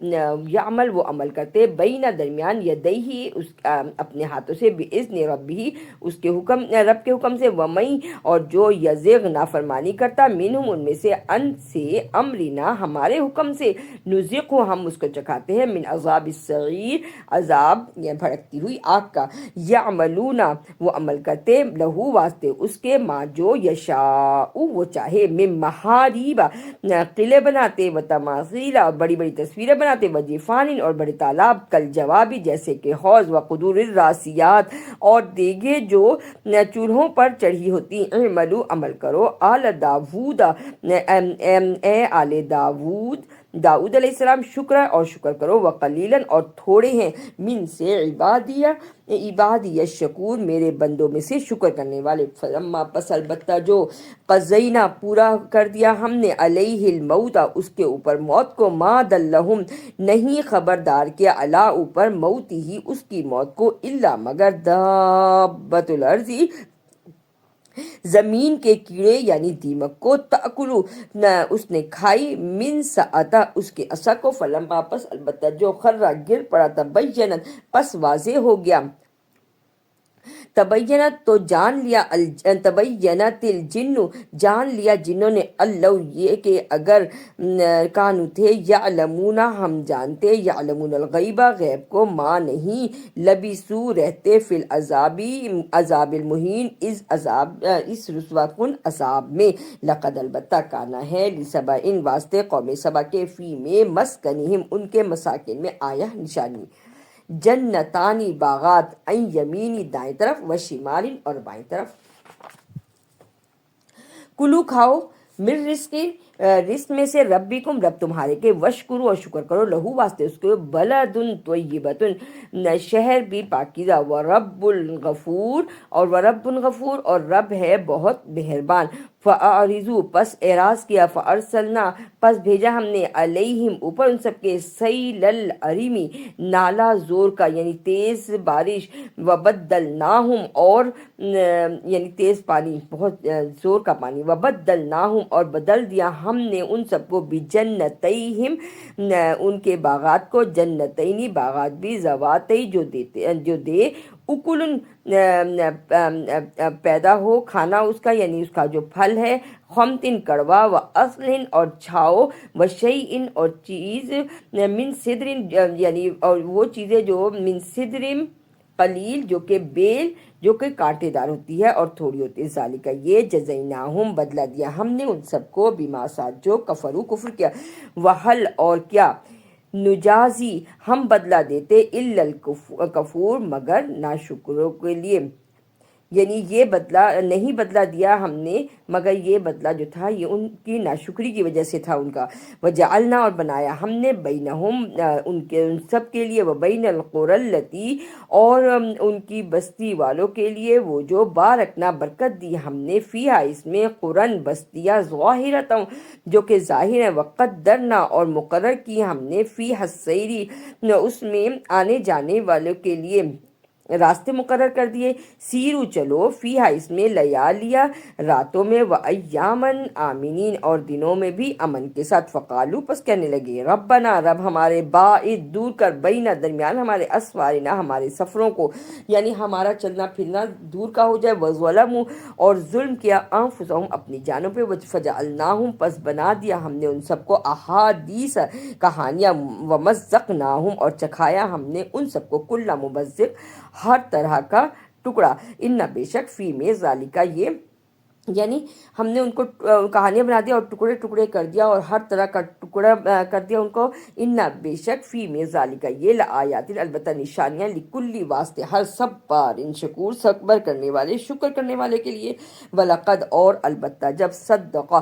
[SPEAKER 1] یعمل وہ عمل کرتے بینہ درمیان یدیہ اس اپنے ہاتھوں سے باذن ربہ اس کے حکم رب کے حکم سے ومن اور جو یزغ نافرمانی کرتا منہم ان میں سے ان سے امرنا ہمارے حکم سے نذقہ ہم اس کو چکھاتے ہیں من عذاب الصغیر عذاب یا بھڑکتی ہوئی آگ کا یعملون وہ عمل کرتے لہو واسطے اس کے ما جو یشاء وہ چاہے من محاریب قلعے بناتے و تماثیل اور بڑی بڑی تصویریں بناتے و جفان اور بڑے تالاب کل جوابی جیسے کہ حوض و قدور الراسیات اور دیگیں جو چولہوں پر چڑھی ہوتی اعملوا عمل کرو آل داود اے آل داؤد علیہ السلام شکر اور شکر کرو وقلیلاً اور تھوڑے ہیں من سے عبادی الشکور میرے بندوں میں سے شکر کرنے والے فلما پس البتہ جو قضینا پورا کر دیا ہم نے علیہ الموت اس کے اوپر موت کو ما دلہم نہیں خبردار کیا علا اوپر موت ہی اس کی موت کو الا مگر دابۃ الارض زمین کے کیڑے یعنی دیمک کو تأکلو اس نے کھائی من سعتا اس کے عصا کو فلما پس البتہ جو خرہ گر پڑا تبینت پس واضح ہو گیا تبینت تو جان لیا تبینت الجن جان لیا جنہوں نے اللہ یہ کہ اگر کانو تھے یعلمون ہم جانتے یعلمون الغیبہ غیب کو ما نہیں لبسو رہتے فی عذاب المہین اس رسوا کن عذاب میں لقد البتہ کانا ہے لسبا ان واسطے قوم سبا کے فی میں مسکنہم ان کے مساکن میں آیا نشانی جنتانی باغات این یمینی دائیں طرف و شمال اور بائیں طرف کلو کھاؤ من رزق میں سے ربکم رب تمہارے کے وشکرو اور شکر کرو لہو واسطے اس کے بلدن طیبتن شہر بھی پاکیزہ ورب الغفور اور رب ہے بہت مہربان فاعرضوا پس اعراض کیا فارسلنا پس بھیجا ہم نے علیہم اوپر ان سب کے سیل العریمی نالا زور کا یعنی تیز بارش وبدلناہم اور یعنی تیز پانی بہت زور کا پانی وبدلناہم اور بدل دیا ہم نے ان سب کو بجنتیہم ان کے باغات کو جنتینی باغات بھی زواتی جو دے اکلن پیدا ہو کھانا اس کا یعنی اس کا جو پھل ہے خمتن کڑوا و اصلن اور چھاؤ و شیئن اور چیز من صدرن یعنی اور وہ چیزیں جو من صدرن قلیل جو کہ بیل جو کہ کانٹے دار ہوتی ہے اور تھوڑی ہوتی ہے ذالک یہ جزیناہم بدلہ دیا ہم نے ان سب کو بما ساتھ جو کفرو کفر کیا وحل اور کیا نجازی ہم بدلہ دیتے الا الکفور مگر ناشکروں کے لیے یعنی یہ بدلہ نہیں بدلہ دیا ہم نے مگر یہ بدلہ جو تھا یہ ان کی ناشکری کی وجہ سے تھا ان کا وجعلنا اور بنایا ہم نے بینہم ان سب کے لیے وبین القری التی اور ان کی بستی والوں کے لیے وہ جو بارکنا برکت دی ہم نے فیہا اس میں قرن بستیاں ظاہرتا جو کہ ظاہر ہے وقدرنا اور مقرر کی ہم نے فیہا السیری اس میں آنے جانے والوں کے لیے راستے مقرر کر دیے سیرو چلو فیہا اس میں لیالیا راتوں میں و ایامن آمینین اور دنوں میں بھی امن کے ساتھ فقالو پس کہنے لگے ربنا رب ہمارے باعد دور کر بینا درمیان ہمارے اسوارنا ہمارے سفروں کو یعنی ہمارا چلنا پھرنا دور کا ہو جائے وظلموا اور ظلم کیا انفسہم اپنی جانوں پہ فجعلناہم پس بنا دیا ہم نے ان سب کو احادیث کہانیاں ومزقناہم اور چکھایا ہم نے ان سب کو کل مبزق ہر طرح کا ٹکڑا ان بے شک فی میں ذالکہ یہ یعنی ہم نے ان کو کہانیاں بنا دیا اور ٹکڑے ٹکڑے کر دیا اور ہر طرح کا ٹکڑا کر دیا ان کو ان بے شک فی میں ذالکہ یہ لآیات البتہ نشانیاں لکلی واسطے ہر صبار ان شکور صبر کرنے والے شکر کرنے والے کے لیے ولقد اور البتہ جب صدق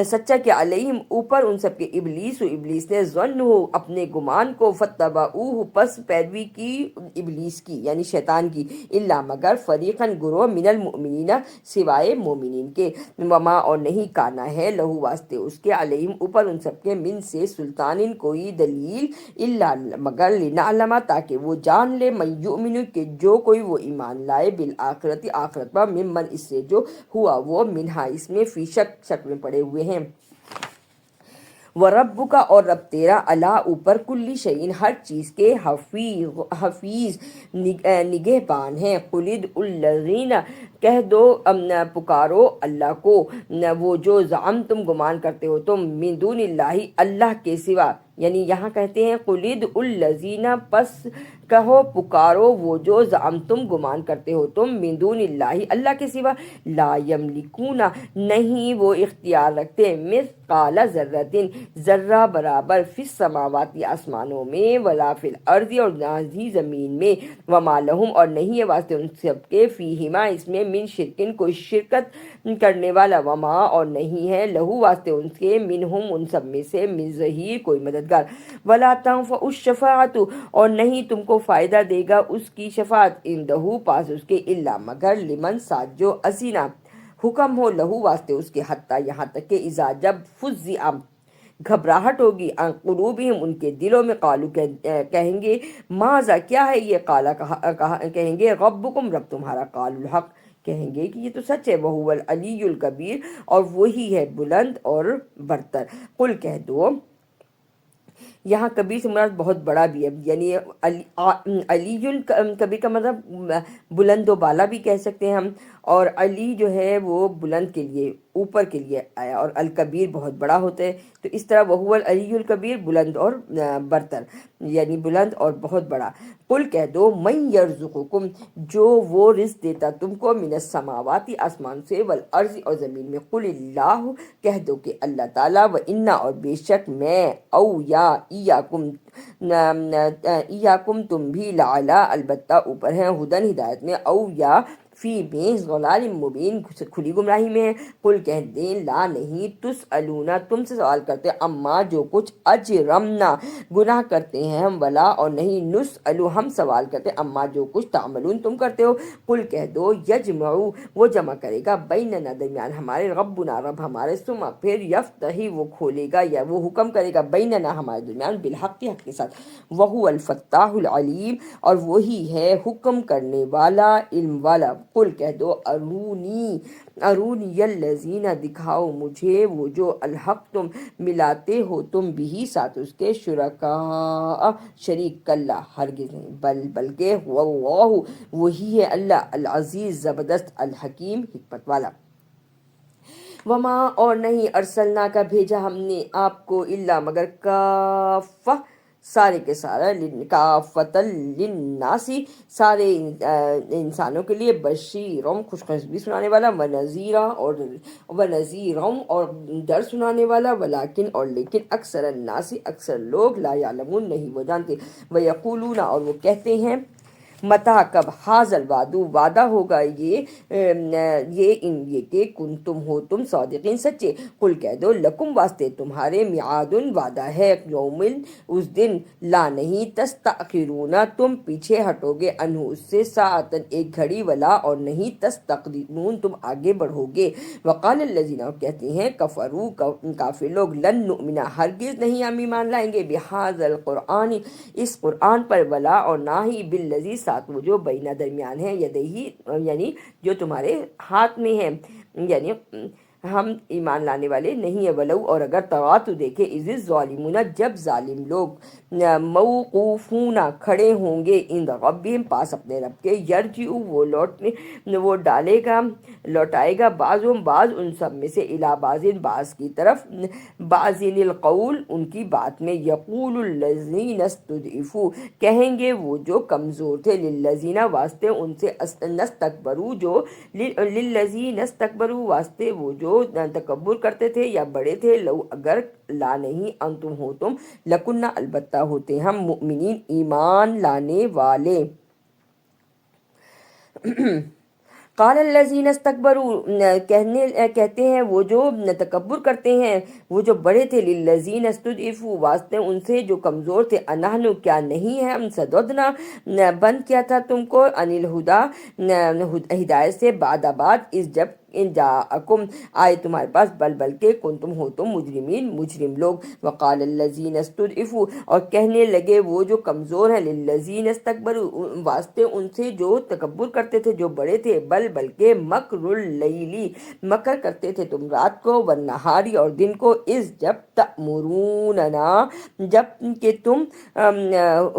[SPEAKER 1] سچا کہ علیہم اوپر ان سب کے ابلیس نے ظن ہو اپنے گمان کو فتبعوہ پس پیروی کی ابلیس کی یعنی شیطان کی الا مگر فریقاً گروہ من المؤمنین سوائے مومنین کے وما اور نہیں کانا ہے لہو واسطے اس کے علیہم اوپر ان سب کے من سے سلطان کوئی دلیل الا مگر لنعلم تاکہ وہ جان لے من یؤمن کہ جو کوئی وہ ایمان لائے بالآخرت آخرت پر ممن اس سے جو ہوا وہ منہا اس میں فی شک میں پڑے ہوئے ہیں وربک اور رب تیرا الا اوپر کلی شیء ہر چیز کے حفیظ نگہبان ہیں۔ قلد الذین کہہ دو پکارو اللہ کو وہ جو زعم تم گمان کرتے ہو تم من دون اللہ اللہ کے سوا، یعنی یہاں کہتے ہیں قلد الذین پس کہو پکارو وہ جو زعم تم گمان کرتے ہو تم من دون اللہ اللہ کے سوا، لا یملکون نہیں وہ اختیار رکھتے مثقال ذرۃ ذرہ برابر فی السماوات آسمانوں میں ولا فی الارض اور نہ ہی زمین میں، وما لہم اور نہیں ہے واسطے ان سب کے فیہما اس میں من شرکن کوئی شرکت کرنے والا، وما اور نہیں ہے لہو واسطے ان کے منہم ان سب میں سے من ظہیر کوئی مددگار، ولا تنفع الشفاعت اور نہیں تم کو فائدہ دے گا اس کی شفاعت عندہ پاس اس کے الا مگر لمن ساتھ جو اذینہ حکم ہو لہو واسطے اس کے حتیٰ یہاں تک کہ اذا جب فزع گھبراہٹ ہوگی عن قلوبہم ان کے دلوں میں، قالو کہیں گے ماذا کیا ہے یہ، قالا کہیں گے ربکم رب تمہارا، قالوا الحق کہیں گے کہ یہ تو سچ ہے، وہو العلی الکبیر اور وہی ہے بلند اور برتر، قل کہہ دو یہاں کبیر سے مراد بہت بڑا بھی ہے، یعنی علی کبیر کا مطلب بلند و بالا بھی کہہ سکتے ہیں ہم، اور علی جو ہے وہ بلند کے لیے اوپر کے لیے آیا، اور الکبیر بہت بڑا ہوتا ہے، تو اس طرح وہو العلی الکبیر بلند اور برتر، یعنی بلند اور بہت بڑا۔ قل کہہ دو من یرزقکم جو وہ رزق دیتا تم کو من السماوات آسمان سے والارض اور زمین میں، قل اللہ کہہ دو کہ اللہ تعالیٰ، و انا اور بے شک میں او یا ایاکم تم بھی لعلا البتہ اوپر ہیں ہدن ہدایت میں، او یا فی میں ضلال مبین کھلی گمراہی میں ہے، قل کہہ دیں لا نہیں تسألون تم سے سوال کرتے اما جو کچھ اجرمنا گناہ کرتے ہیں ہم، ولا اور نہیں نسألو ہم سوال کرتے اما جو کچھ تعملون تم کرتے ہو، قل کہہ دو یجمعو وہ جمع کرے گا بیننا درمیان ہمارے، ربنا رب ہمارے، ثم پھر یفتحی وہ کھولے گا یا وہ حکم کرے گا بیننا ہمارے درمیان بالحق حق کے ساتھ، وہو الفتاح العلیم اور وہی ہے حکم کرنے والا علم والا، قل کہہ دو ارونی الذین دکھاؤ مجھے وہ جو الحق تم ملاتے ہو تم بھی ساتھ اس کے شرکاء شریک، کلا ہرگز نہیں، بلکہ واللہ وہی ہے اللہ العزیز زبردست الحکیم حکمت والا۔ وما اور نہیں ارسلنا کا بھیجا ہم نے آپ کو الا مگر کافہ سارے کے سارا، کافۃ للناسی سارے انسانوں کے لیے، بشیرم خوشخبری سنانے والا، ونذیرم اور ڈر سنانے والا، ولیکن اور لیکن اکثر الناس اکثر لوگ لا یعلمون نہیں وہ جانتے، ویقولون اور وہ کہتے ہیں متا کب حاضل وعدو وعدہ ہوگا یہ کہ کن تم ہو تم صادقین سچے، قل کہہ دو لکم واسطے تمہارے میعاد وعدہ ہے، یومن اس دن، لا نہیں تستأخرون تم پیچھے ہٹو گے، انہو اس سے ساعتن ایک گھڑی، ولا اور نہیں تستقدمون تم آگے بڑھو گے، وقال الذین اور کہتے ہیں کفروا کافر لوگ، لن نؤمن ہرگز نہیں ہم ایمان لائیں گے، بہذا القرآن اس قرآن پر، ولا اور نہ ہی بالذی ساتھ وہ جو بینہ درمیان ہے، یدیہی یعنی جو تمہارے ہاتھ میں ہے، یعنی ہم ایمان لانے والے نہیں ہیں، ولو اور اگر طغا تو دیکھے اذ الظالمون جب ظالم لوگ موقوفون کھڑے ہوں گے عند ربہم پاس اپنے رب کے، یرجع وہ لوٹائے گا بعضهم بعض ان سب میں سے الی بعض بعض کی طرف، بعضین القول ان کی بات میں، یقول الذین استضعفوا کہیں گے وہ جو کمزور تھے، للذین واسطے ان سے نستکبروا جو للذین استکبروا واسطے وہ جو تکبر کرتے تھے یا بڑے تھے، لو اگر لا نہیں انتم ہو تم، لکنہ البتہ ہوتے ہم، مؤمنین ایمان لانے والے۔ قال الذین استکبروا کہتے ہیں وہ جو تکبر کرتے ہیں، وہ جو بڑے تھے، للذین استضعفوا واسطے ان سے جو کمزور تھے، انحن کیا نہیں ہے ہم صددنا بند کیا تھا تم کو، عن الہدی ہدایت سے، بعد اس جب ان جاءکم آئے تمہارے پاس بلکہ کنتم ہو تم مجرمین مجرم لوگ. وقال الذین استضعفوا اور کہنے لگے وہ جو کمزور ہیں للذین استکبروا واسطے ان سے جو تکبر کرتے تھے جو بڑے تھے بلکہ مکر اللیلی مکر کرتے تھے تم رات کو والنہاری اور دن کو جب تأمروننا جب کہ تم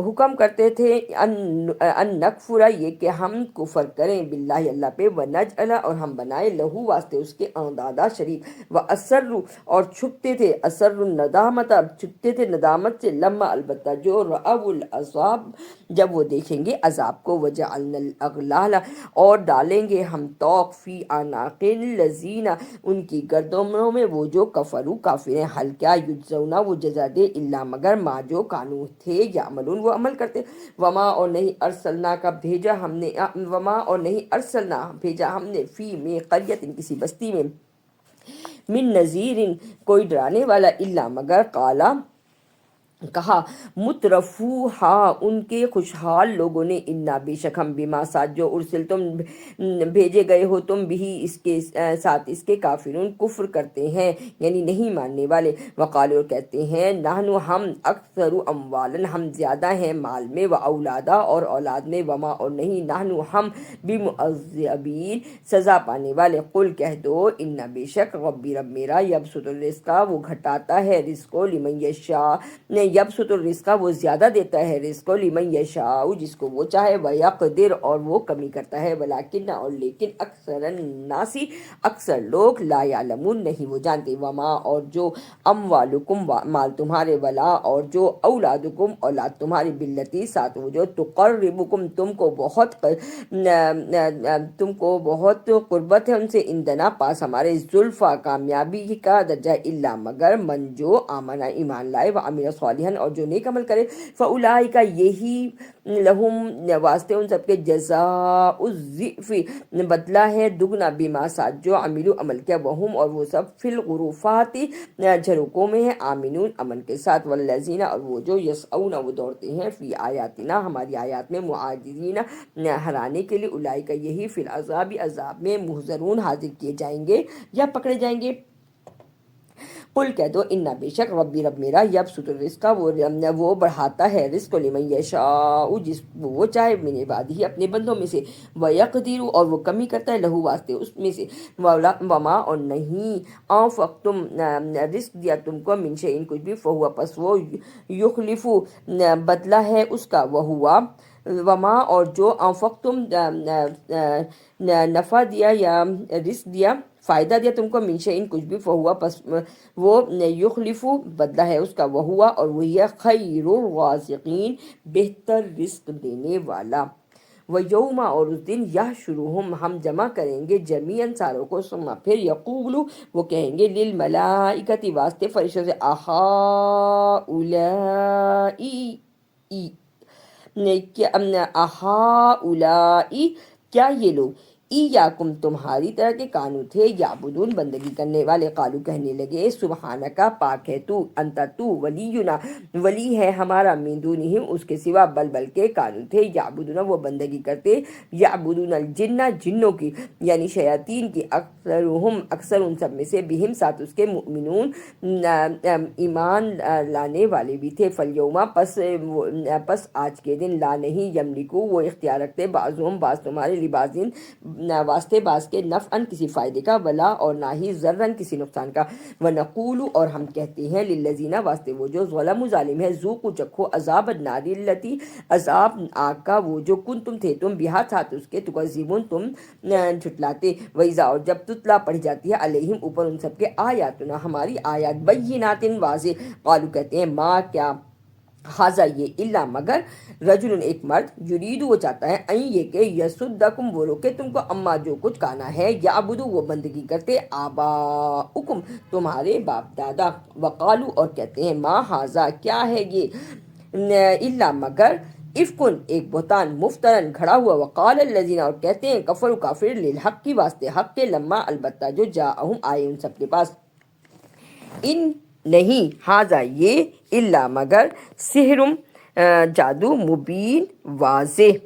[SPEAKER 1] حکم کرتے تھے ان نکفر یہ کہ ہم کفر کریں باللہ اللہ پہ ونجعل اور ہم بنائے لہو واسطے اس کے اندادا شریک واسروا اور چھپتے تھے اسر الندامت چھپتے تھے ندامت سے لما البتہ جو رأوا العذاب جب وہ دیکھیں گے عذاب کو وجعلنا الاغلال اور ڈالیں گے ہم توق فی اعناق الذین ان کی گردنوں میں وہ جو کفروا کافر ہیں حل کیا یجزونا وہ جزا دے الا مگر ما جو کانو تھے یعملون وہ عمل کرتے وما اور نہیں ارسلنا کا بھیجا ہم نے وما اور نہیں ارسلنا بھیجا ہم نے فی میں قریت کسی بستی میں من نذیر کوئی ڈرانے والا الا مگر قالا کہا مترفوہا ان کے خوشحال لوگوں نے انا بے شک ہم بما ساتھ جو ارسل تم بھیجے گئے ہو تم بھی اس کے ساتھ اس کے کافرون کفر کرتے ہیں یعنی نہیں ماننے والے وقالوا کہتے ہیں نحنو ہم اکثر اموالا ہم زیادہ ہیں مال میں و اولادا اور اولاد میں وما اور نہیں نحنو ہم بمعذبین سزا پانے والے قل کہہ دو ان بے شک ربی رب میرا یبسط الرزق وہ گھٹاتا ہے رزق کو لمن یشاء یبسط الرزق وہ زیادہ دیتا ہے رزق کو لمن یشاء جس کو وہ چاہے ویقدر اور وہ کمی کرتا ہے ولکن اور لیکن اکثر الناس اکثر لوگ لا یعلمون نہیں وہ جانتے وما اور جو اموالکم مال تمہارے ولا اور جو اولادکم اولاد تمہاری باللتی ساتھ وہ جو تقربکم تم کو بہت قربت ہے ان سے اندنا پاس ہمارے زلفا کامیابی کا درجہ الا مگر من جو آمنا ایمان لائے وعمل صالحا اور جو نیک عمل کرے فاولئک یہی لہم واسطے ان سب کے جزاء الضعف بدلہ ہے دگنا بما ساتھ جو عملو عمل کیا وہم اور وہ سب فی الغرفات جھروکوں میں ہیں آمنون امن کے ساتھ والذین اور وہ جو یسعون وہ دوڑتے ہیں فی آیاتنا ہماری آیات میں معاجزین ہرانے کے لیے اولئک یہی فی العذاب عذاب میں محضرون حاضر کیے جائیں گے یا پکڑے جائیں گے. قل کہہ دو ان بے شک ربی رب میرا یبسط الرزق وہ بڑھاتا ہے رزق لمن یشاء جس وہ چاہے من عبادہ اپنے بندوں میں سے ویقدر اور وہ کمی کرتا ہے لہو واسطے اس میں سے وما اور نہیں انفقتم رزق دیا تم کو من شیء کچھ بھی فہو پس وہ یخلف بدلہ ہے اس کا وہوا وما اور جو انفقتم نفع دیا یا رزق دیا فائدہ دیا تم کو من شیء کچھ بھی فہوا پس وہ یخلف بدلہ ہے اس کا وہوا اور وہی ہے خیر الرازقین بہتر رزق دینے والا. ویوم اور اس دن یحشرہم ہم جمع کریں گے جمیعاً ساروں کو ثم پھر یقول وہ کہیں گے للملائکۃ واسطے فرشتوں سے اہؤلائی کیا یہ لوگ ایاکم تمہاری طرح کے کانو تھے یعبدون بندگی کرنے والے قالو کہنے لگے سبحانکا پاک ہے تو انت تو ولینا ولی ہے ہمارا من دونہم اس کے سوا بلکہ کانو تھے یعبدون وہ بندگی کرتے یعبدون الجن جنوں کی یعنی شیاطین کی اکثرہم اکثر ان سب میں سے بہم ساتھ اس کے مؤمنون ایمان لانے والے بھی تھے فالیوم پس آج کے دن لا نہیں یملکو وہ اختیار رکھتے بعضهم بعض تمہارے لبازین واسطے باز کے نفعن کسی فائدے کا ولا اور نہ ہی ضررن کسی نقصان کا ونقول اور ہم کہتے ہیں للذین واسطے وہ جو ظلم ظالم ہے ذوقوا چکھو عذاب النار التی عذاب آگ کا وہ جو کنتم تھے تم بہا ساتھ اس کے تکذبون تم جھٹلاتے وإذا اور جب تتلا پڑھی جاتی ہے علیہم اوپر ان سب کے آیاتنا ہماری آیات بینات واضح قالو کہتے ہیں ما کیا حاضہ یہ الا مگر رجل ایک مرد یرید وہ چاہتا ہے این یہ کہ یسدکم وہ روکے تم کو اما جو کچھ کانا ہے یعبدو وہ بندگی کرتے آباؤکم تمہارے باپ دادا وقالو اور کہتے ہیں ما حاضہ کیا ہے یہ الا مگر افکن ایک بہتان مفترن کھڑا ہوا وقال الذین اور کہتے ہیں کفر کافر للحق کی واسطے حق کے لما البتہ جو جاءہم آئے ان سب کے پاس ان نہیں حاضہ یہ الا مگر سحرم جادو مبین واضح.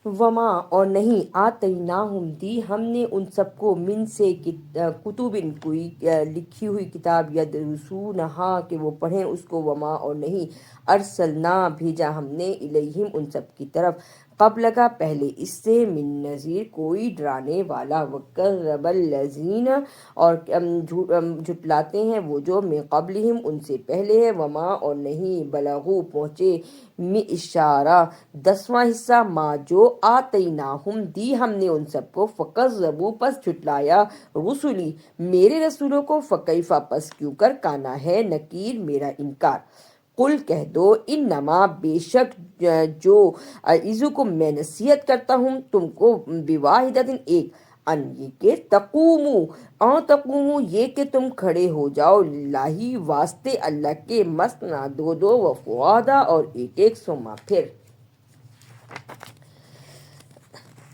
[SPEAKER 1] وما اور نہیں آتیناہم دی ہم نے ان سب کو من سے کتبن کوئی لکھی ہوئی کتاب یدرسونہا کہ وہ پڑھیں اس کو، وما اور نہیں ارسلنا بھیجا ہم نے الیہم ان سب کی طرف قبل کا پہلے اس سے من نذیر کوئی ڈرانے والا، وکذب الذین اور جھٹلاتے ہیں وہ جو من قبلہم ان سے پہلے ہے، وما اور نہیں بلغو پہنچے اشارہ 10واں حصہ ما جو آتیناہم دی ہم نے ان سب کو، فکذبوا پس جھٹلایا رسلی میرے رسولوں کو، فکیفا پس کیوں کر کانا ہے نکیر میرا انکار۔ قل کہہ دو انما بے شک جو اعظکم میں نصیحت کرتا ہوں تم کو، بواحدۃ ایک، ان یہ کہ تقومو یہ کہ تم کھڑے ہو جاؤ، للہ واسطے اللہ کے، مثنا دو دو، و فرادا اور ایک ایک، ثم پھر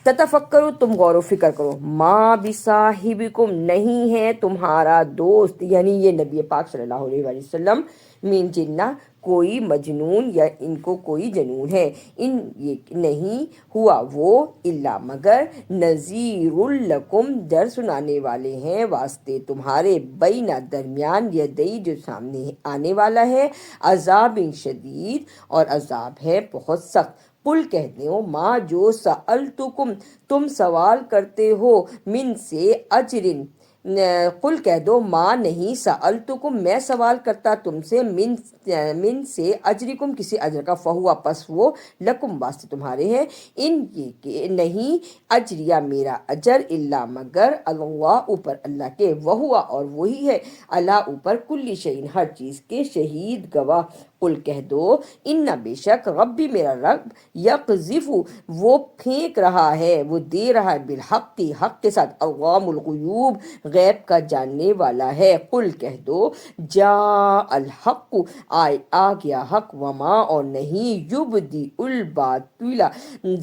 [SPEAKER 1] تتفکرو تم غور و فکر کرو، ما بصاحبکم نہیں ہے تمہارا دوست، یعنی یہ نبی پاک صلی اللہ علیہ وآلہ وسلم، من جنہ کوئی مجنون یا ان کو کوئی جنون ہے، ان یہ نہیں ہوا وہ الا مگر نذیر لکم ڈر سنانے والے ہیں واسطے تمہارے، بینا درمیان یدئی جو سامنے آنے والا ہے، عذاب شدید اور عذاب ہے بہت سخت۔ قل کہتے ہو ما جو سألتکم تم سوال کرتے ہو، من سے اجرن قل کہہ دو ما نہیں سألتکم میں سوال کرتا تم سے، من سے اجرکم کسی اجر کا، فہوا پس وہ لکم واسطے تمہارے ہیں، ان یہ کہ نہیں اجریا میرا اجر الا مگر اللہ اوپر اللہ کے، وہوا اور وہی ہے اللہ اوپر کل شیء ہر چیز کے شہید گواہ۔ قل کہہ دو ان بے شک ربی میرا رب، یقذف وہ پھینک رہا ہے، وہ دے رہا ہے، بالحق حق کے ساتھ، علام الغیوب غیب کا جاننے والا ہے۔ قل کہہ دو جاء الحق آ گیا حق، وما اور نہیں یبدی الباطل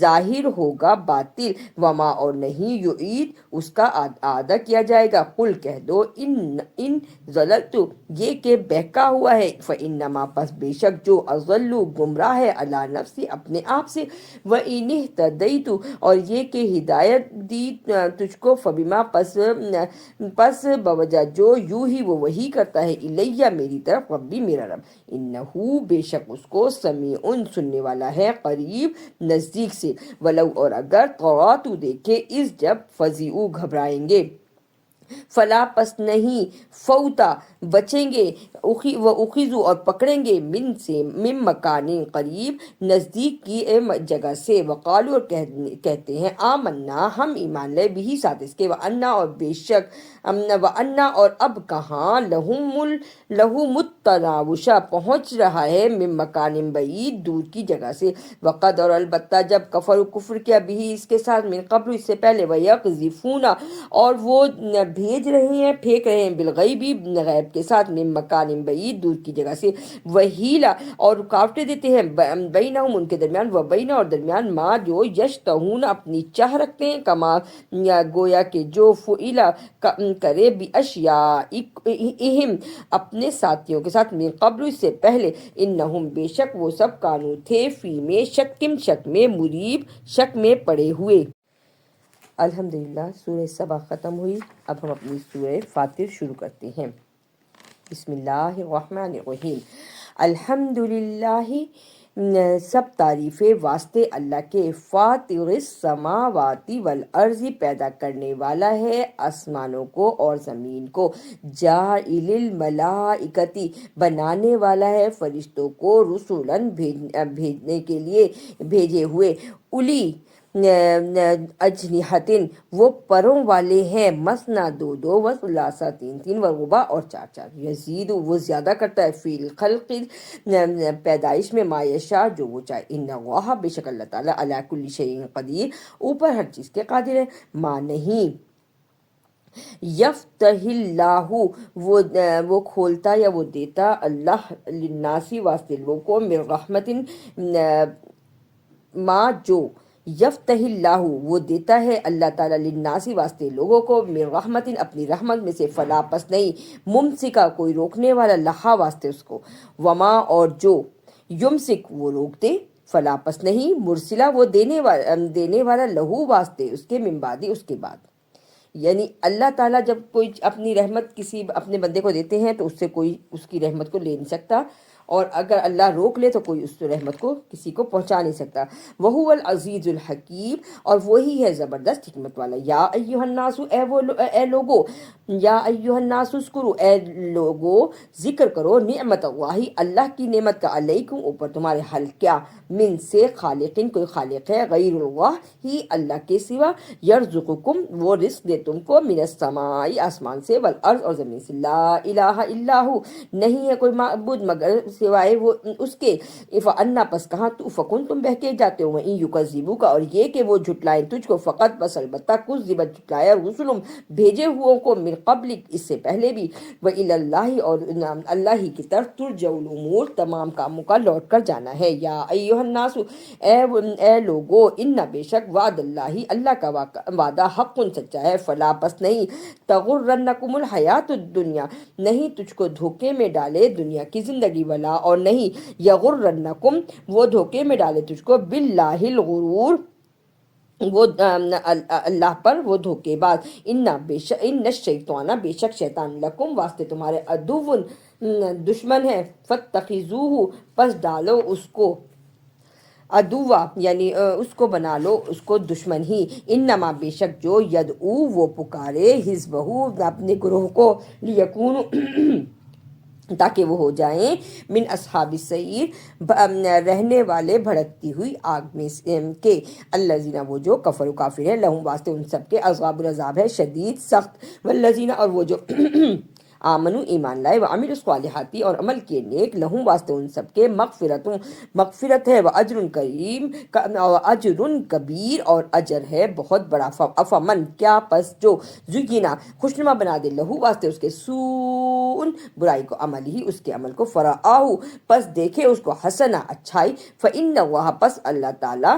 [SPEAKER 1] ظاہر ہوگا باطل، وما اور نہیں یعید اس کا اعادہ کیا جائے گا۔ قل کہہ دو ان ضللت یہ کہ بہکا ہوا ہے، فانما پس بے شک جو اضلوا گمراہ ہے، علی نفسی اپنے آپ سے، وان اہتدیت اور یہ کہ ہدایت دی تجھ کو، فبما پس بوجہ جو یوں ہی وہ وہی کرتا ہے، الیہ میری طرف، ربی میرا رب، انہو بے شک اس کو سمیع سننے والا ہے، قریب نزدیک سے، ولو اور اگر طغا تو دیکھے اس جب فزعوا گھبرائیں گے، فلا پس نہیں فوتا بچیں گے، اخذو اور پکڑیں گے، من مکان قریب نزدیک کی جگہ سے، وقالو اور کہتے ہیں آمنا ہم ایمان لے بھی ساتھ اس کے، وانا اور بے شک وانا اور اب کہاں لہم التناوشہ پہنچ رہا ہے، من مکان بعید دور کی جگہ سے، وقد اور البتہ جب کفر کیا بھی اس کے ساتھ، من قبل اس سے پہلے، ویقذفون اور وہ بھیج رہے ہیں پھینک رہے ہیں، بالغیبی غیب کے ساتھ، من مکان بعید دور کی جگہ سے، وہیلا اور رکاوٹیں دیتے ہیں، بینہم ان کے درمیان، و بین اور درمیان، ما جو یشتہون اپنی چاہ رکھتے ہیں، کما گویا کہ جو فعلا کرے باشیائہم اپنے ساتھیوں کے ساتھ، من قبل اس سے پہلے، انہم بے شک وہ سب کانو تھے، فی میں شک میں مریب شک میں پڑے ہوئے۔ الحمدللہ سورہ سبا ختم ہوئی، اب ہم اپنی سورہ فاطر شروع کرتے ہیں۔ بسم اللہ الرحمن الرحیم۔ الحمدللہ سب تعریفیں واسطے اللہ کے، فاطر السماوات والارض پیدا کرنے والا ہے آسمانوں کو اور زمین کو، جاعل الملائکتی بنانے والا ہے فرشتوں کو، رسولاً بھیجنے کے لیے بھیجے ہوئے، اولی اجنحتن وہ پروں والے ہیں، مثنا دو دو، و ثلاثہ تین تین، و رباع اور چار چار، یزید وہ زیادہ کرتا ہے، فی الخلق پیدائش میں، ما یشاء جو وہ چاہے، ان اللہ بے شک اللہ تعالیٰ، علی کل شیء قدیر اوپر ہر چیز کے قادر ہے، ما نہیں یفتح اللہ وہ کھولتا یا وہ دیتا، اللہ للناسی واسطے لوگوں کو، من رحمت ما جو یفتح اللہ وہ دیتا ہے اللہ تعالیٰ، للناسی واسطے لوگوں کو، من رحمت اپنی رحمت میں سے، فلا پس نہیں ممسکا کوئی روکنے والا، لہا واسطے اس کو، وما اور جو یمسک وہ روک دے، فلا پس نہیں، مرسلہ وہ دینے والا لہو واسطے اس کے من بعد اس کے بعد. یعنی اللہ تعالیٰ جب کوئی اپنی رحمت کسی اپنے بندے کو دیتے ہیں تو اس سے کوئی اس کی رحمت کو لے نہیں سکتا، اور اگر اللہ روک لے تو کوئی اس رحمت کو کسی کو پہنچا نہیں سکتا. وہو العزیز الحکیم، اور وہی ہے زبردست حکمت والا. یا ایہا الناس، اے لوگو، یا ایہا الناس اذکروا، اے لوگو ذکر کرو، نعمت اللہ، اللہ کی نعمت کا، علیکم اوپر تمہارے، حل کیا، من سے خالقین، کوئی خالق ہے، غیر اللہ ہی اللہ کے سوا، یرزقکم وہ رزق دے تم کو، من السماء آسمان سے، والارض اور زمین سے، لا الہ الا ہو نہیں ہے کوئی معبود مگر سوائے وہ اس کے، فانا پس کہاں تو فکن تم بہکے جاتے ہو، وَإِن یکذبوک اور یہ کہ وہ جھٹلائیں تجھ کو، فقط بس البتہ کذبت جھٹلایا، رسلم بھیجے ہوئوں کو، من قبلک اس سے پہلے بھی، وإلی اللہ اور اللہ ہی کی طرف، ترجع الامور تمام کاموں کا لوٹ کر جانا ہے. یا ایھا الناس اے لوگو، ان بے شک وعد اللہ اللہ کا وعدہ حق سچا ہے، فلا پس نہیں، تغرنکم الحیات الدنیا نہیں تجھ کو دھوکے میں ڈالے دنیا کی زندگی، والا اور نہیں، یغرنکم وہ دھوکے میں ڈالے تجھ کو، باللہ الغرور وہ اللہ پر وہ دھوکے باز، ان الشیطان بے شک شیطان، لکم واسطے تمہارے، عدو دشمن ہے، فاتخذوہ پس ڈالو اس کو، عدوا یعنی اس کو بنا لو اس کو دشمن ہی، انما بے شک جو، یدعو وہ پکارے، حزبہ اپنے گروہ کو، لیکون تاکہ وہ ہو جائیں، من اصحاب السعیر رہنے والے بھڑکتی ہوئی آگ میں کے، الذین وہ جو، کفر و کافر ہیں، لہم واسطے ان سب کے، عذاب العذاب ہے شدید سخت، والذین اور وہ جو آمنو ایمان لائے، وعملوا الصالحات اور عمل کیے نیک، لہم واسطے ان سب کے، مغفرت ہے، واجر کریم اجر کبیر اور اجر ہے بہت بڑا. افمن کیا پس جو، زینا خوشنما بنا دے، لہو واسطے اس کے، سوء برائی کو، عمل ہی اس کے عمل کو، فرآہ پس دیکھے اس کو، حسنا اچھائی، فإن اللہ پس اللہ تعالیٰ،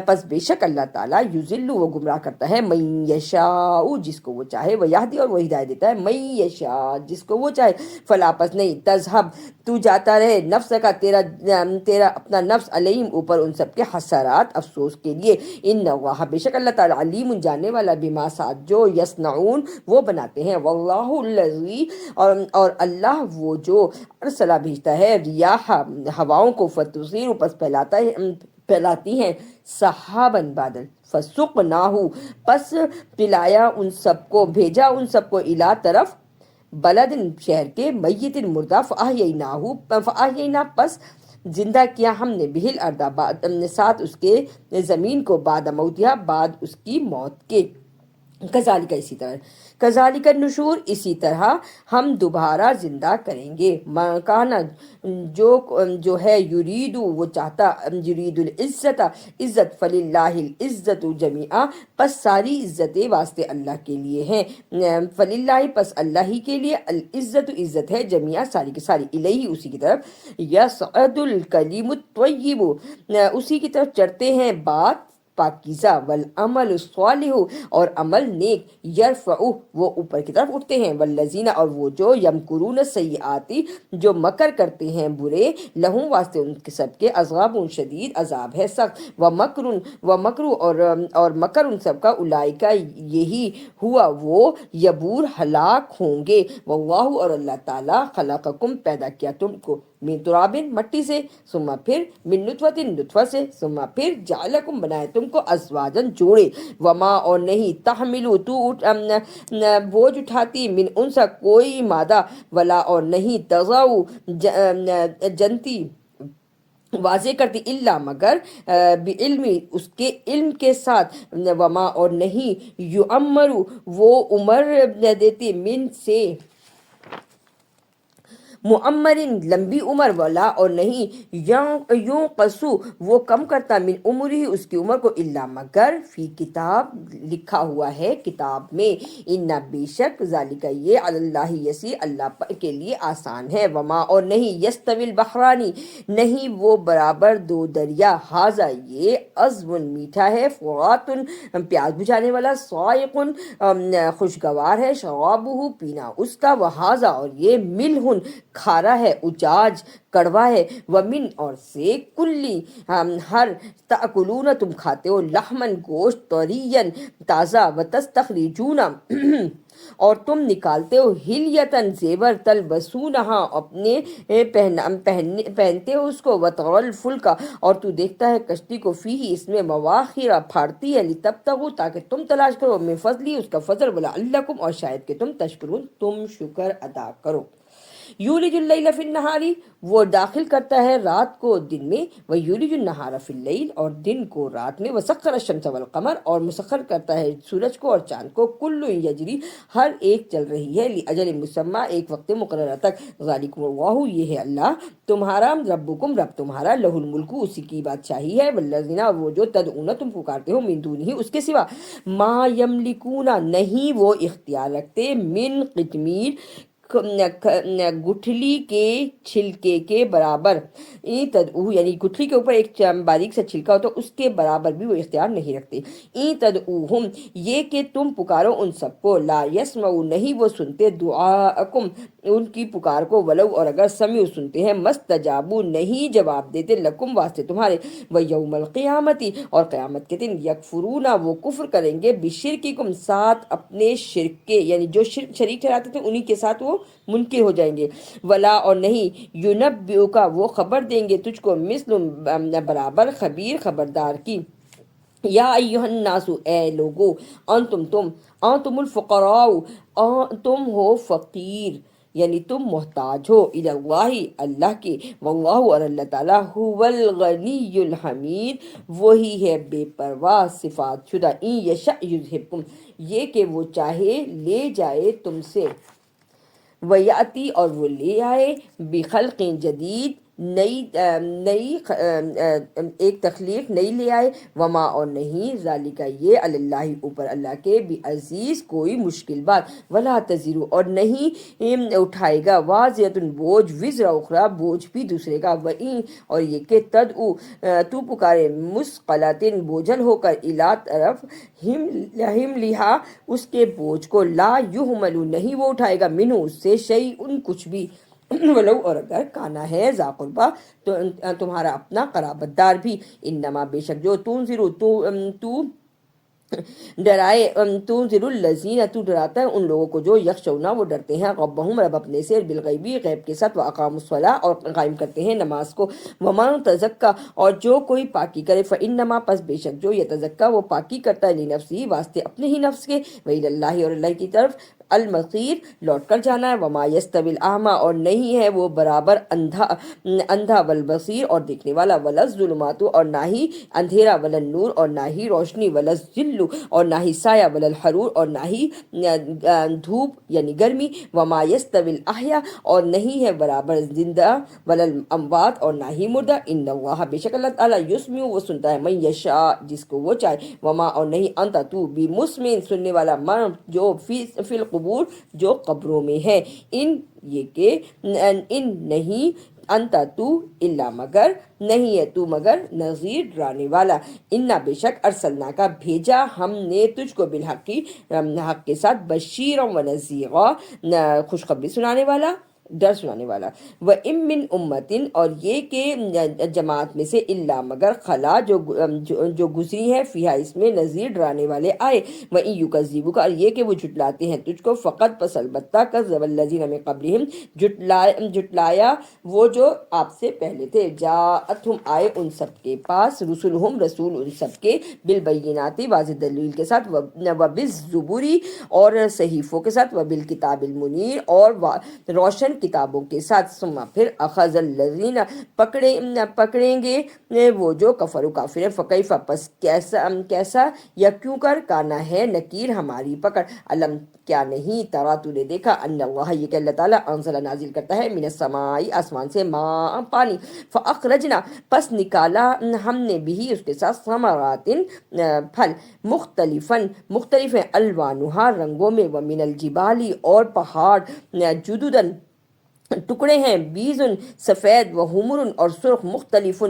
[SPEAKER 1] پس بے شک اللہ تعالیٰ، یضل وہ گمراہ کرتا ہے، من یشاء جس کو وہ چاہے، ویہدی اور وہ ہدایت دیتا ہے، من یشاء جس کو وہ چاہے، فلا پس نہیں، تذہب تو جاتا رہے، نفس کا تیرا اپنا نفس، علیہم اوپر ان سب کے، حسرات افسوس کے لیے، ان اللہ بے شک اللہ تعالیٰ، علیم جاننے والا، بما ساتھ جو، یصنعون وہ بناتے ہیں، واللہ الذی اور اللہ وہ جو، ارسلہ بھیجتا ہے، ریاح ہواؤں کو، فتثیر پس پھیلاتی ہیں، سحابن بادل، فسقناہ پس پلایا ان سب کو، بھیجا ان سب کو، الا طرف، بلدن شہر کے، میتن مردہ، فاحییناہ پس زندہ کیا ہم نے، بہل اردا ساتھ اس کے زمین کو، بعد موتها بعد اس کی موت کے، کذالک اسی طرح، کذالک النشور اسی طرح ہم دوبارہ زندہ کریں گے، مکانا جو ہے، یریدو وہ چاہتا، یرید العزت عزت، فللہ العزت جمیعا پس ساری عزتیں واسطے اللہ کے لیے ہیں، فللہ پس اللہ ہی کے لیے، العزت عزت ہے، جمیعا ساری کی ساری، الیہ اسی کی طرف، یصعد الکلیم الطیب اسی کی طرف چڑھتے ہیں بات پاکیزہ، والعمل الصالح اور عمل نیک، یرفع وہ اوپر کی طرف اٹھتے ہیں، والذین اور وہ جو، یمکرون السیئات جو مکر کرتے ہیں برے، لہم واسطے ان کے سب کے، عذاب شدید عذاب ہے سخت، ومکر اور مکر ان سب کا، اولئک یہی ہوا وہ، یبور ہلاک ہوں گے، واللہ اور اللہ تعالیٰ، خلقکم پیدا کیا تم کو، من ترابن مٹی سے، ثم پھر من نطفت نطفہ سے، ثم پھر جعلکم بنائے تم کو، ازواجن جوڑے، وما اور نہیں، تحملو تو بوجھ اٹھاتی، من انسا کوئی مادہ، ولا اور نہیں، تضعو جنتی واضح کرتی، اللہ مگر، بعلم اس کے علم کے ساتھ، وما اور نہیں، یعمر وہ عمر دیتی، من سے معمرن لمبی عمر، والا اور نہیں، یوں قصو وہ کم کرتا، من عمر ہی اس کی عمر کو، الا مگر، فی کتاب لکھا ہوا ہے کتاب میں، ان بے شک، ذالک یہ، علی اللہ یسیر اللہ کے لیے آسان ہے، وما اور نہیں، یستوی البحرانی نہیں وہ برابر دو دریا، ھذا یہ، عذب میٹھا ہے، فرات پیاس بجھانے والا، صائق خوشگوار ہے، شرابہ پینا اس کا، وھذا اور یہ، ملح کھارا ہے، اجاج کڑوا ہے، ومن اور سے کلی ہر تاکلون تم کھاتے ہو، لحمن گوشت، طرین تازہ، وتستخرجون اور تم نکالتے ہو، ہلیتن زیور، تلبسونہا اپنے پہنتے ہو اس کو، وترل فلکا اور تو دیکھتا ہے کشتی کو، فیہ اس میں، مواخر پھاڑتی ہے، لتبتغوا تاکہ تم تلاش کرو، من فضلی اس کا فضل، ولعلکم اور شاید کہ تم تشکرون تم شکر ادا کرو۔ یولج اللیل فی النہاری وہ داخل کرتا ہے رات کو دن میں، وہ یولج النہار فی اللیل اور دن کو رات میں، وسخر الشمس والقمر اور مسخر کرتا ہے سورج کو اور چاند کو، کل یجری ہر ایک چل رہی ہے، لاجل مسمى ایک وقت مقررہ تک، ذالکم اللہ یہ ہے اللہ تمہارا، ربکم رب تمہارا، لہ الملک اسی کی بادشاہی ہے، والذین وہ جو تدعون تم پکارتے ہو، من دونہ اس کے سوا، ما یملکون نہیں وہ اختیار رکھتے، من قطمیر گٹھلی کے چھلکے کے برابر، این تدعو یعنی گٹھلی کے اوپر ایک باریک سا چھلکا ہوتا ہے اس کے برابر بھی وہ اختیار نہیں رکھتے، این تدعوہم یہ کہ تم پکارو ان سب کو، لا یسمعوا نہیں وہ سنتے، دعاءکم ان کی پکار کو، ولو اور اگر سمعوا سنتے ہیں، مستجابوا نہیں جواب دیتے، لکم واسطے تمہارے، ویوم القیامتی اور قیامت کے دن، یکفرون وہ کفر کریں گے، بشرککم ساتھ اپنے شرک کے، یعنی جو شریک ٹھہراتے تھے انہی کے ساتھ وہ منکر ہو جائیں گے، ولا اور نہیں، یونبئک وہ خبر دیں گے تجھ کو، مثل برابر، خبیر خبردار کی، یا ایہا الناس اے لوگو، انتم الفقراء تم ہو فقیر، یعنی تم محتاج ہو، الی اللہ اللہ کے، واللہ اور اللہ تعالیٰ، هو الغنی الحمید وہی ہے بے پرواہ صفات شدہ، ان یشأ یذہبکم یہ کہ وہ چاہے لے جائے تم سے، ویاتی اور وہ لے آئے، بخلق جدید نئی ایک تخلیق نئی لے آئے، وما اور نہیں، ذالک یہ، اللہ اوپر اللہ کے، بعزیز کوئی مشکل بات، ولا تزر اور نہیں اٹھائے گا، واضح بوجھ، وزر اخرى بوجھ بھی دوسرے کا، وإن اور یہ کہ تدعو تو پکارے، مثقلۃ بوجھل ہو کر، الی طرف، حملہا اس کے بوجھ کو، لا یحمل نہیں وہ اٹھائے گا، منہ اس سے، شیء کچھ بھی، ولو اور اگر کانا ہے، ذا قربا تو تمہارا اپنا قرابت دار بھی، انما بے شک جو تنذر تو ڈرائے، تنذر الذین تو ڈراتا ہے ان لوگوں کو جو، یخشونا وہ ڈرتے ہیں، ربہم رب اپنے سے، بالغیبی غیب کے ساتھ، واقاموا الصلاۃ اور قائم کرتے ہیں نماز کو، ومن تزکا اور جو کوئی پاکی کرے، فانما پس بے شک جو، یتزکا وہ پاکی کرتا ہے، لنفسہ واسطے اپنے ہی نفس کے، وإلی اللہ اور اللہ کی طرف، المصیر لوٹ کر جانا ہے، وما یستوی الاعمی اور نہیں ہے وہ برابر اندھا والبصیر اور دیکھنے والا، ولا الظلمات اور نہ ہی اندھیرا، ولا النور اور نہ ہی روشنی، ولا الظل اور نہ ہی سایہ، ولا الحرور اور نہ ہی دھوپ یعنی گرمی، وما یستوی الاحیاء اور نہیں ہے برابر زندہ، ولا الاموات اور نہ ہی مردہ، ان اللہ بے شک اللہ تعالیٰ، یسمع وہ سنتا ہے، من یشاء جس کو وہ چاہے، وما اور نہیں، انت تو بمسمع سننے والا، من جو فی القبور جو قبروں میں ہے، ان یہ کہ ان نہیں، انتا تو الا مگر نہیں ہے تو مگر، نذیر ڈرانے والا، انا بے شک ارسلنا کا بھیجا ہم نے تجھ کو، بالحق حق کے ساتھ، بشیرا و نذیرا خوشخبری سنانے والا، ڈر سنانے والا، وَإِن مِّن أُمَّةٍ اور یہ کہ جماعت میں سے، الا مگر، خلا جو گزری ہے، فیہا اس میں، نذیر ڈرانے والے آئے، وَإِن يُكَذِّبُوكَ اور یہ کہ وہ جھٹلاتے ہیں تجھ کو، فقط پس البتہ، كَذَّبَ الَّذِينَ مِن قَبْلِهِمْ جھٹلایا وہ جو آپ سے پہلے تھے، جاءتہم آئے ان سب کے پاس، رسلہم رسول ان سب کے، بالبینات واضح دلیل کے ساتھ، وبالزبر اور صحیفوں کے ساتھ، وبالکتاب المنیر اور روشن کتابوں کے ساتھ، ثم پھر اخذ الذین پکڑیں گے وہ جو، کفروا کافر ہیں، فکیف پس کیسا یا کیوں کر، کانا ہے نکیر ہماری پکڑ، علم کیا نہیں، ترا تو نے دیکھا، ان اللہ یہ کہ اللہ تعالیٰ، انزل نازل کرتا ہے، من السماء آسمان سے، ماء پانی، فاخرجنا پس نکالا ہم نے بھی اس کے ساتھ، ثمرات پھل، مختلف الوانها رنگوں میں، ومن الجبال اور پہاڑ، جددن ٹکڑے ہیں، بیزن سفید و حمر اور سرخ، مختلف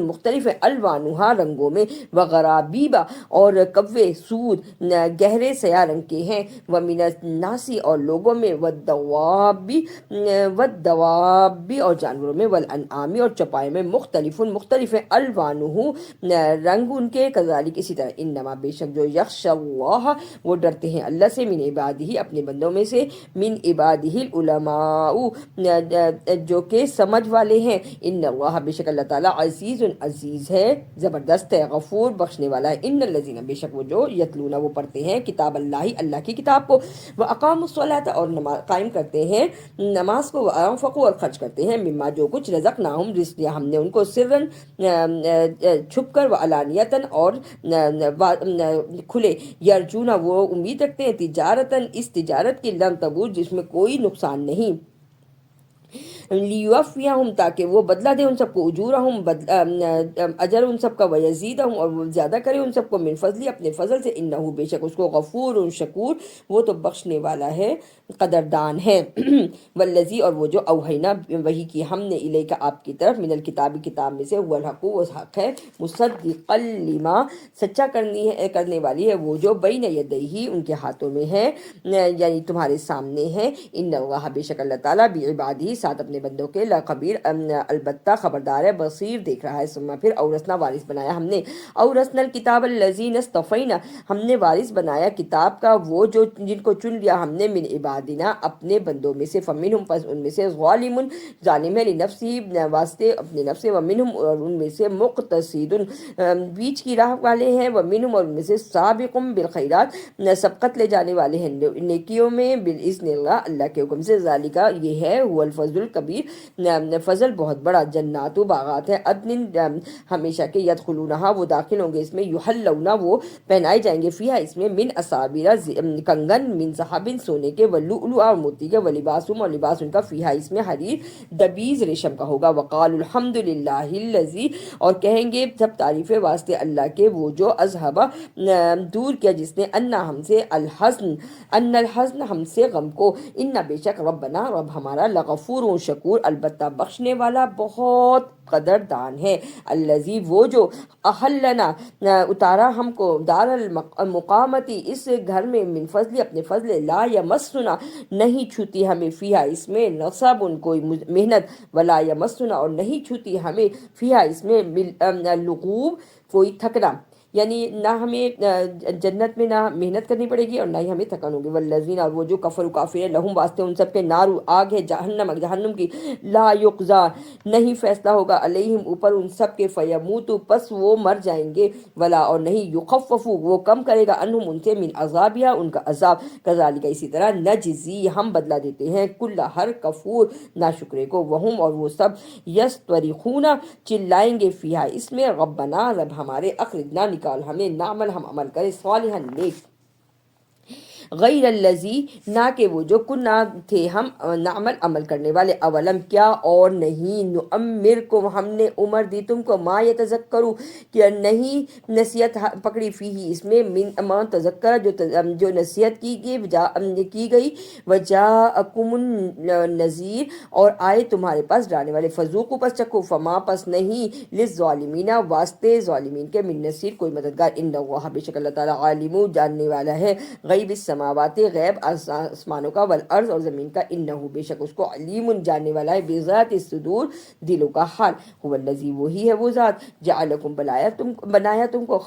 [SPEAKER 1] الوانها رنگوں میں، وغرابیبا اور کبے سود گہرے سیاہ رنگ کے ہیں، ومن الناسی اور لوگوں میں، والدواب اور جانوروں میں، والانعام اور چپائے میں، مختلف الوانه رنگ ان کے، کذالک اسی طرح، انما بے شک جو یخشى اللہ وہ ڈرتے ہیں اللہ سے، من عبادہ اپنے بندوں میں سے، من عبادہ العلماء جو کہ سمجھ والے ہیں، ان اللہ بے شک اللہ تعالیٰ عزیز ہے، زبردست ہے، غفور بخشنے والا ہے، ان الذین بے شک وہ جو یتلون وہ پڑھتے ہیں کتاب اللہ کی کتاب کو، وہ اقاموا الصلاۃ اور قائم کرتے ہیں نماز کو، وانفقوا اور خرچ کرتے ہیں، مما جو کچھ رزقناہم رزق دیا ہم نے ان کو، سرن چھپ کر، وعلانیتاً اور کھلے، یرجون وہ امید رکھتے ہیں، تجارتاً اس تجارت کی، لن تبور جس میں کوئی نقصان نہیں، لیوفیہم تاکہ وہ بدلہ دے ان سب کو، اجورہم اجر ان سب کا، ویزیدہم اور وہ زیادہ کرے ان سب کو، من فضلی اپنے فضل سے، انہو بے شک اس کو، غفور شکور وہ تو بخشنے والا ہے، قدردان ہے، والذی اور وہ جو، اوحینا وحی کی ہم نے، الیک آپ کی طرف، من الکتاب کتاب میں سے، هو الحق وہ حق ہے، مصدقا لما سچا کرنے والی ہے وہ جو، بین یدیہ ان کے ہاتھوں میں ہے، یعنی تمہارے سامنے ہے، ان اللہ بے شک اللہ تعالیٰ، بعبادہ ساتھ اپنے بندوں کے، لخبیر البتہ خبردار ہے، بصیر دیکھ رہا ہے، ثم پھر اورثنا وارث بنایا ہم نے، اورثنا الکتاب الذین اصطفینا ہم نے وارث بنایا کتاب کا وہ جو جن کو چن لیا ہم نے، من عبادنا اپنے بندوں میں سے، فمنہم پس ان میں سے، ظالم ظالم ہے، لنفسی واسطے اپنے نفس، ومنہم اور ان میں سے، مقتصد بیچ کی راہ والے ہیں، ومنہم اور ان میں سے، سابق بالخیرات سبقت لے جانے والے ہیں نیکیوں میں، باذن اللہ اللہ کے حکم سے، ذالکا یہ ہے، هو الفضل الکبیر فضل بہت بڑا، جنات و باغات ہے، عدن ہمیشہ کے، یدخلونہا وہ داخل ہوں گے اس میں، یحلونا وہ پہنائے جائیں گے، فیہا اس میں، من اسابر کنگن، من ذہب سونے کے، ولؤلؤ اور موتی کے، ولباسہم اور لباس ان کا، فیہا اس میں، حریر دبیز ریشم کا ہوگا، وقالوا الحمدللہ الذی اور کہیں گے سب تعریف واسطے اللہ کے وہ جو، اذہب دور کیا جس نے، انا ہم سے، الحزن ان الحزن ہم سے غم کو، ان بے شک ربنا رب ہمارا، لغفور شکور البتہ بخشنے والا بہت قدردان ہے، الذی وہ جو، احلنا اتارا ہم کو، دار المقامتی اس گھر میں، من فضل اپنے فضل، لا یمسنا نہیں چھوتی ہمیں، فیہا اس میں، نصب کوئی محنت، ولا یمسنا اور نہیں چھوتی ہمیں، فیہا اس میں، لغوب کوئی تھکنا، یعنی نہ ہمیں جنت میں نہ محنت کرنی پڑے گی اور نہ ہی ہمیں تھکن ہوگی، والذین اور وہ جو، کفر کافر ہے، لہم واسطے ان سب کے، نارو آگ ہے، جہنم کی، لا یقضا نہیں فیصلہ ہوگا، علیہم اوپر ان سب کے، فیموتو پس وہ مر جائیں گے، ولا اور نہیں، یخففو وہ کم کرے گا، انہم ان سے، من عذابیا ان کا عذاب، کذالک اسی طرح، نجزی ہم بدلہ دیتے ہیں، کل ہر کفور ناشکرے کو، وہم اور وہ سب، یسترخون چلائیں گے، فیہا اس میں، ربنا رب ہمارے، اخرجنا نکال ہمیں، نعمل ہم عمل کرے، صالحا نیک، غیر الذی نہ کہ وہ جو، کنا تھے ہم، نعمل عمل کرنے والے، اولم کیا اور نہیں، نعمرکم ہم نے عمر دی تم کو، ما یتذکروا کیا نہیں نصیحت پکڑی، فیہ اس میں، من ما تذکر جو نصیحت کی گئی، وجاءکم النذیر اور آئے تمہارے پاس ڈرانے والے، فذوقوا پس چکھو، فما پس نہیں، للظالمین واسطے ظالمین کے، من نصیر کوئی مددگار، ان اللہ بے شک اللہ تعالیٰ، عالم جاننے والا ہے، غیب السماوات غیب آسمانوں کا، والارض اور زمین کا، انہو بے شک اس کو، علیم جاننے والا ہے، بذات الصدور دلوں کا حال، هو الذی وہی ہے وہ ذات، جعلکم بنایا تم کو،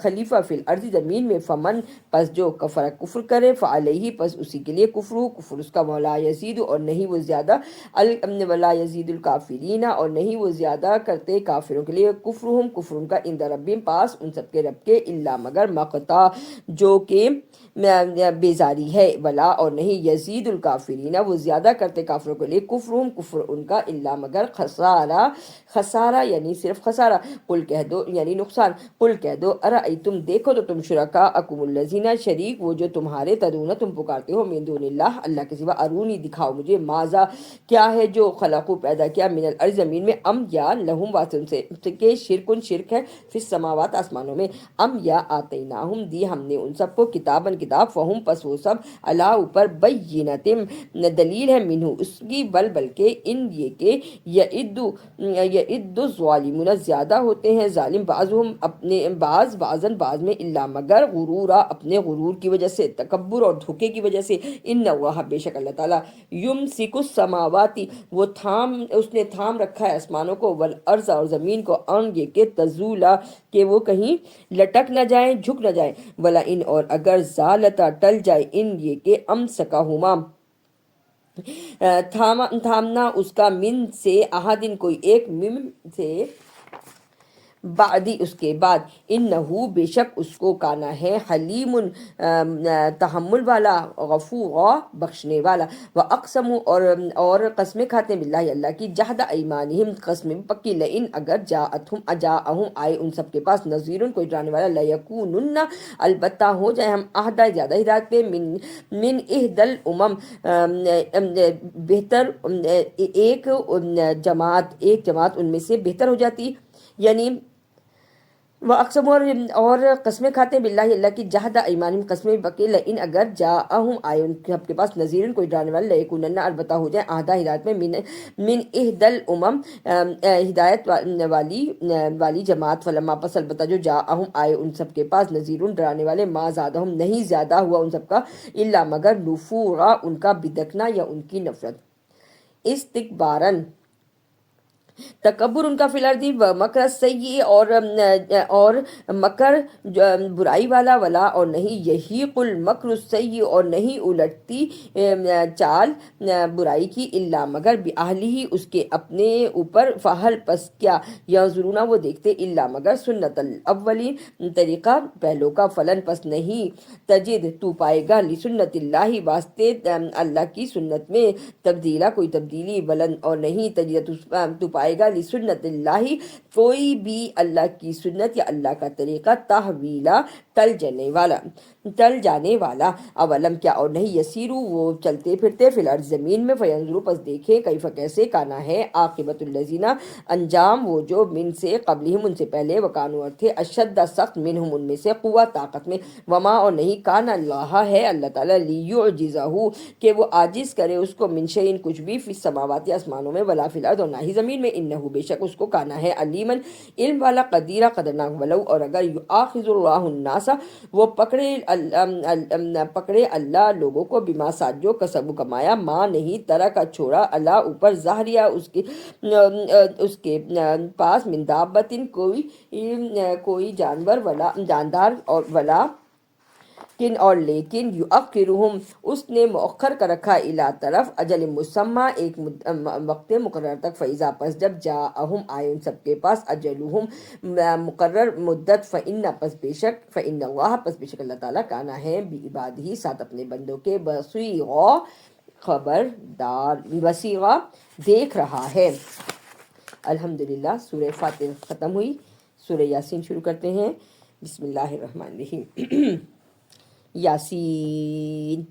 [SPEAKER 1] خلیفہ فی الارض زمین میں، فمن پس جو، کفر کرے، فعلیہ پس اسی کے لیے، کفر اس کا، ولا یزید اور نہیں وہ زیادہ، ولا یزید الکافرین اور نہیں وہ زیادہ کرتے کافروں کے لیے، کفر ان کا، عند ربہم پاس ان سب کے رب کے، الا مگر، مقتا جو کہ بیزاری ہے، ولا اور نہیں، یزید الکافرین وہ زیادہ کرتے کافروں کے لیے، کفر ان کا، الا مگر، خسارہ یعنی صرف خسارہ، قل کہہ دو یعنی نقصان، قل کہہ دو، ارأیتم دیکھو تو تم، شرکاءکم الذین شریک وہ جو تمہارے، تدعون تم پکارتے ہو، من دون اللہ اللہ کے سوا، ارونی دکھاؤ مجھے، ماذا کیا ہے جو، خلقو پیدا کیا، من الارض زمین میں، ام یا، لہم واسطے سے، کہ شرک ہے، فی السماوات آسمانوں میں، ام یا، آتیناہم دی ہم نے نے ان سب کو کتابن کتاب فہم پس وہ سب علا اوپر بینتم دلیل ہے منہ اس کی بلکہ ان یہ کہ یعد الظالمون زیادہ ہوتے ہیں ظالم بعضهم اپنے بعض میں الا مگر غرورا اپنے غرور کی وجہ سے تکبر اور دھوکے کی وجہ سے ان اللہ بے شک اللہ تعالیٰ یمسک السماواتی اس نے تھام رکھا ہے آسمانوں کو والارض اور زمین کو ان یہ کہ تزولا کہ وہ کہیں لٹک نہ جائیں جھک نہ جائیں ولا ان اور اگر زالتا ٹل جائے ان یہ کہ امسکہما تھامنا اس کا من سے احدن کوئی ایک من سے بعدی اس کے بعد انہو بے شک اس کو کانا ہے حلیم تحمل والا غفور بخشنے والا واقسم اور قسمیں کھاتے ہیں باللہ اللہ کی جہد ایمانہم قسمیں پکی لئن اگر جاءہم آئے ان سب کے پاس نذیر کوئی ڈرانے والا لیکونن البتہ ہو جائے ہم اہدہ زیادہ ہدایت پہ من اہد الامم بہتر ایک جماعت ان میں سے بہتر ہو جاتی یعنی وہ اقسم اور قسمیں کھاتے ہیں باللہ اللہ کی جہد ایمانہم قسمیں بکیل ان اگر جاءہم آئے ان کے پاس نذیر کوئی ڈرانے والا لیکونن البتہ ہو جائے آہدہ ہدایت میں من اہد الامم ہدایت والی جماعت فلما پس البتہ جو جاءہم آئے ان سب کے پاس نذیر ڈرانے والے ما زادہم نہیں زیادہ ہوا ان سب کا الا مگر نفورا ان کا بدکنا یا ان کی نفرت استکبارن تکبر ان کا فی الارض و مکر سیئ اور مکر برائی والا ولا اور نہیں یحیق المکر السیئ اور نہیں الٹتی چال برائی کی الا مگر باہلہ اس کے اپنے اوپر فہل پس کیا ینظرون وہ دیکھتے الا مگر سنت الاولین طریقہ پہلو کا فلن پس نہیں تجد تو پائے گا لسنت اللہ واسطے اللہ کی سنت میں تبدیلا کوئی تبدیلی بلند اور نہیں تجد تو پائے گا لسنت اللہ کوئی بھی اللہ کی سنت یا اللہ کا طریقہ تحویلا ٹل جانے والا اولم کیا اور نہیں یسیرو وہ چلتے پھرتے فی الارض زمین میں فینظرو پس دیکھے کیف کیسے کانا ہے عاقبت الذین انجام وہ جو من سے قبلہم ان سے پہلے وکانو اور تھے اشد سخت منہم ان میں سے قوہ طاقت میں وما اور نہیں کان اللہ ہے اللہ تعالیٰ لیعجزہ کہ وہ عاجز کرے اس کو من شیء کچھ بھی فی السماوات آسمانوں میں ولا فی الارض اور نہ ہی زمین میں انہو بے شک اس کو کانا ہے علیمن علم والا قدیرہ قدرناک ولو اور اگر یؤاخذ اللہ الناس وہ پکڑے اللہ لوگوں کو بما ساجو کسب کمایا ماں نہیں طرح کا چھوڑا اللہ اوپر ظاہریہ اس کے پاس من دابتن کوئی جانور ولا جاندار اور ولا اور لیکن یؤخرہم اس نے مؤخر کر رکھا الی طرف اجل مسمى ایک وقت مقرر تک فیضا پس جب جاءہم آئے ان سب کے پاس اجلہم مقرر مدت فإن پس بے شک اللہ تعالیٰ کانا ہے بعبادہ ساتھ اپنے بندوں کے بصیرا خبردار بصیرا دیکھ رہا ہے۔ الحمدللہ سورہ فاتر ختم ہوئی، سورہ یاسین شروع کرتے ہیں۔ بسم اللہ الرحمن الرحیم۔ یاسین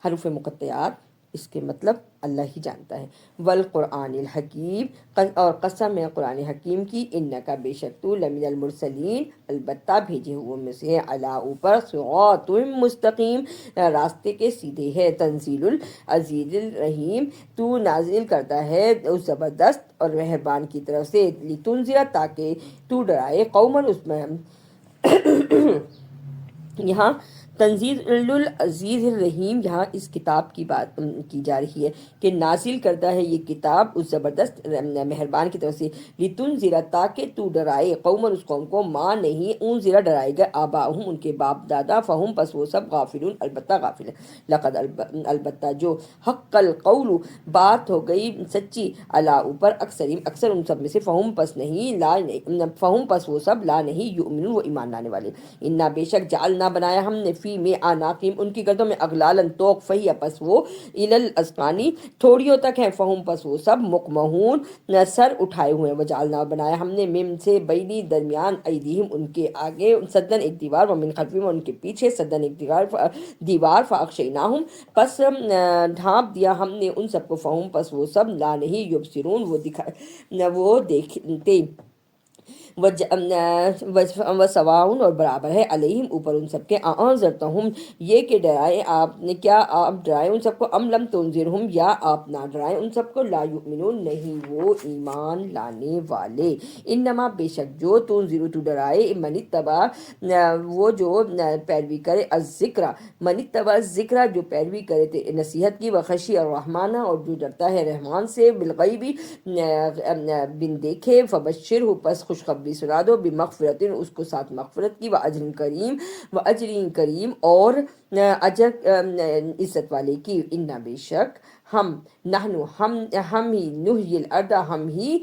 [SPEAKER 1] حروف مقطعات اس کے مطلب اللہ ہی جانتا ہے۔ والقرآن الحکیم اور قسم ہے قرآن حکیم کی، انکا بے شک تو لمن المرسلین البتہ بھیجے ہوئے میں سے علی اوپر صراط مستقیم راستے کے سیدھے ہے۔ تنزیل العزیز الرحیم تو نازل کرتا ہے اس زبردست اور مہربان کی طرف سے، لتنذر تاکہ تو ڈرائے قومن اس میں یہاں تنزیل العزیز الرحیم یہاں اس کتاب کی بات کی جا رہی ہے کہ نازل کرتا ہے یہ کتاب اس زبردست مہربان کی طرف سے، لتنذر تاکہ تو ڈرائے قوم اس قوم کو ماں نہیں انذر ڈرائے گا آباؤہم ان کے باپ دادا فہم پس وہ سب غافلون البتہ غافل ہیں۔ لقد البتہ جو حق القول بات ہو گئی سچی علی اوپر اکثریم اکثر ان سب میں سے فہم پس وہ سب لا نہیں یؤمنون وہ ایمان لانے والے۔ انا بے شک جعلنا بنایا ہم نے فی میں آناقیم ان کی گردوں میں اغلالن توق فہی پس وہ الل اسقانی تھوڑیوں تک ہیں، فہم پس وہ سب مقمہون سر اٹھائے ہوئے ہیں۔ وجعلنا بنایا ہم نے مم سے بینی درمیان ایدیہم ان کے آگے صدن ایک دیوار ومن خلفہم ان کے پیچھے صدن ایک دیوار فاغشیناہم پس ڈھانپ دیا ہم نے ان سب کو، فہم پس وہ سب لا نہیں یبصرون وہ دیکھتے وسواؤن اور برابر ہے علیہم اوپر ان سب کے انذرتہم یہ کہ ڈرائے آپ نے، کیا آپ ڈرائے ان سب کو، ام لم تنذرہم یا آپ نہ ڈرائیں ان سب کو، لا یؤمنون نہیں وہ ایمان لانے والے، انما بے شک جو تنذر تو ڈرائے، من اتبع وہ جو پیروی کرے، الذکر من اتبع الذکر جو پیروی کرے تھے نصیحت کی، وخشی الرحمن اور جو ڈرتا ہے رحمان سے، بالغیب بن دیکھے، فبشرہ پس خوشخبری سنا دو، بمغفرت اس کو ساتھ مغفرت کی، واجر کریم اور اجر عزت والے کی، انا بے شک ہم ہی نحیی الارض ہم ہی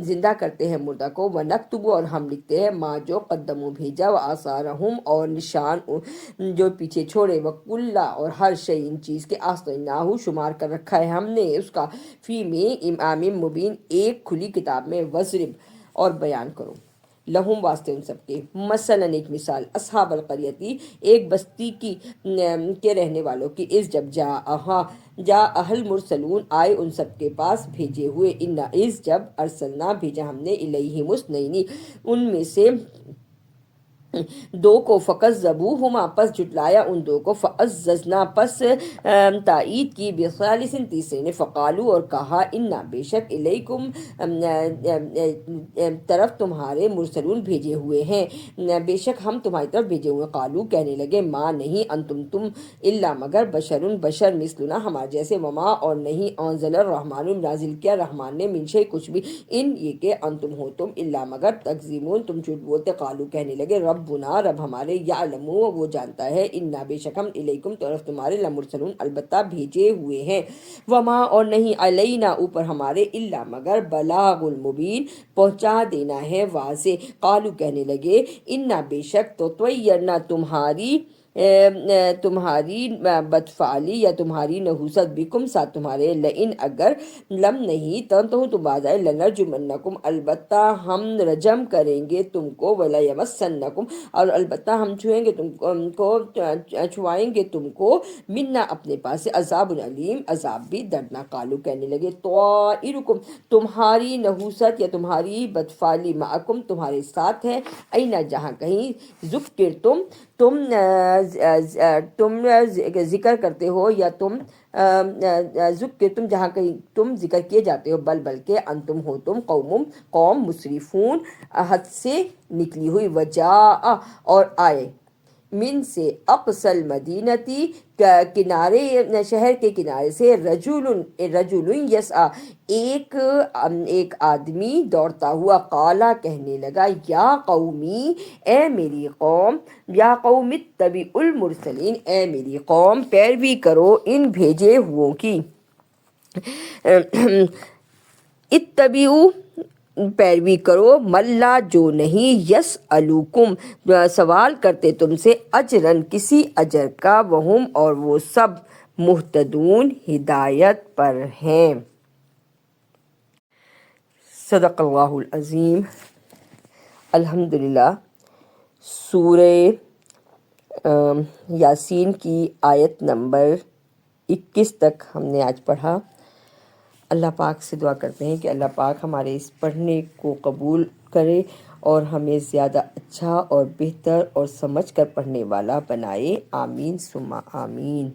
[SPEAKER 1] زندہ کرتے ہیں مردہ کو، ونکتب اور ہم لکھتے ہیں ما جو قدموا بھیجا، وآثارہم اور نشان جو پیچھے چھوڑے، وکلا اور ہر شے ان چیز کے، آستیناہ شمار کر رکھا ہے ہم نے اس کا، فی میں امام مبین ایک کھلی کتاب میں، وضرب اور بیان کرو، لہم واسطے ان سب کے، مثلاً ایک مثال، اصحاب القریتی ایک بستی کی کے رہنے والوں کی، اس جب جا اہل مرسلون آئے ان سب کے پاس بھیجے ہوئے، اس جب ارسلنا بھیجا ہم نے، الیہم اثنین ان میں سے دو کو، فکذبوہما پس جھٹلایا ان دو کو، فعززنا پس تائید کی، بثالث تیسرے نے، فقالو اور کہا، انا بے شک الیکم طرف تمہارے، مرسلون بھیجے ہوئے ہیں، بے شک ہم تمہاری طرف بھیجے ہوئے، قالو کہنے لگے، ما نہیں، انتم تم، الا مگر، بشر مثلنا ہمارے جیسے، وما اور نہیں، انزل الرحمن نازل کیا رحمان نے، من شیء کچھ بھی، ان یہ کہ، انتم ہو تم، الا مگر، تکذبون تم جھوٹ بولتے، قالو کہنے لگے، ربنا رب ہمارے، یعلم وہ جانتا ہے، انا بے شک ہم، الیکم طرف تمہارے، لمرسلون البتہ بھیجے ہوئے ہیں، وما اور نہیں، علینا اوپر ہمارے، الا مگر، بلاغ المبین پہنچا دینا ہے واضح، قالو کہنے لگے، انا بے شک، تو طیرنا تمہاری بدفعلی یا تمہاری نحوست، بکم ساتھ تمہارے، لئن اگر، لم نہیں، تم باز آئے، لنرجمنکم البتہ ہم رجم کریں گے تم کو، ولیمسنکم اور البتہ ہم چھوئیں گے تم کو، چھوائیں گے تم کو، منا اپنے پاس سے، عذاب علیم عذاب بھی دردناک، قالو کہنے لگے، طائرکم تمہاری نحوست یا تمہاری بدفعلی، معکم تمہارے ساتھ ہے، اینا جہاں کہیں، ذکر تم ذکر کرتے ہو، یا تم ذکر تم جہاں کہیں تم ذکر کیے جاتے ہو، بلکہ انتم ہو تم، قوم مسرفون حد سے نکلی ہوئی، وجاء اور آئے، من سے اقصى المدینتی کنارے شہر کے کنارے سے، رجل یسعی ایک آدمی دوڑتا ہوا، قالا کہنے لگا، یا قومی اے میری قوم، یا قوم اتبعوا المرسلین اے میری قوم پیروی کرو ان بھیجے ہوئوں کی، اتبعوا پیروی کرو، ملا جو نہیں، یسألوکم سوال کرتے تم سے، اجرن کسی اجر کا، وہم اور وہ سب، مہتدون ہدایت پر ہیں۔ صدق اللہ العظیم۔ الحمدللہ، سورہ یاسین کی آیت نمبر 21 تک ہم نے آج پڑھا۔ اللہ پاک سے دعا کرتے ہیں کہ اللہ پاک ہمارے اس پڑھنے کو قبول کرے اور ہمیں زیادہ اچھا اور بہتر اور سمجھ کر پڑھنے والا بنائے، آمین ثم آمین۔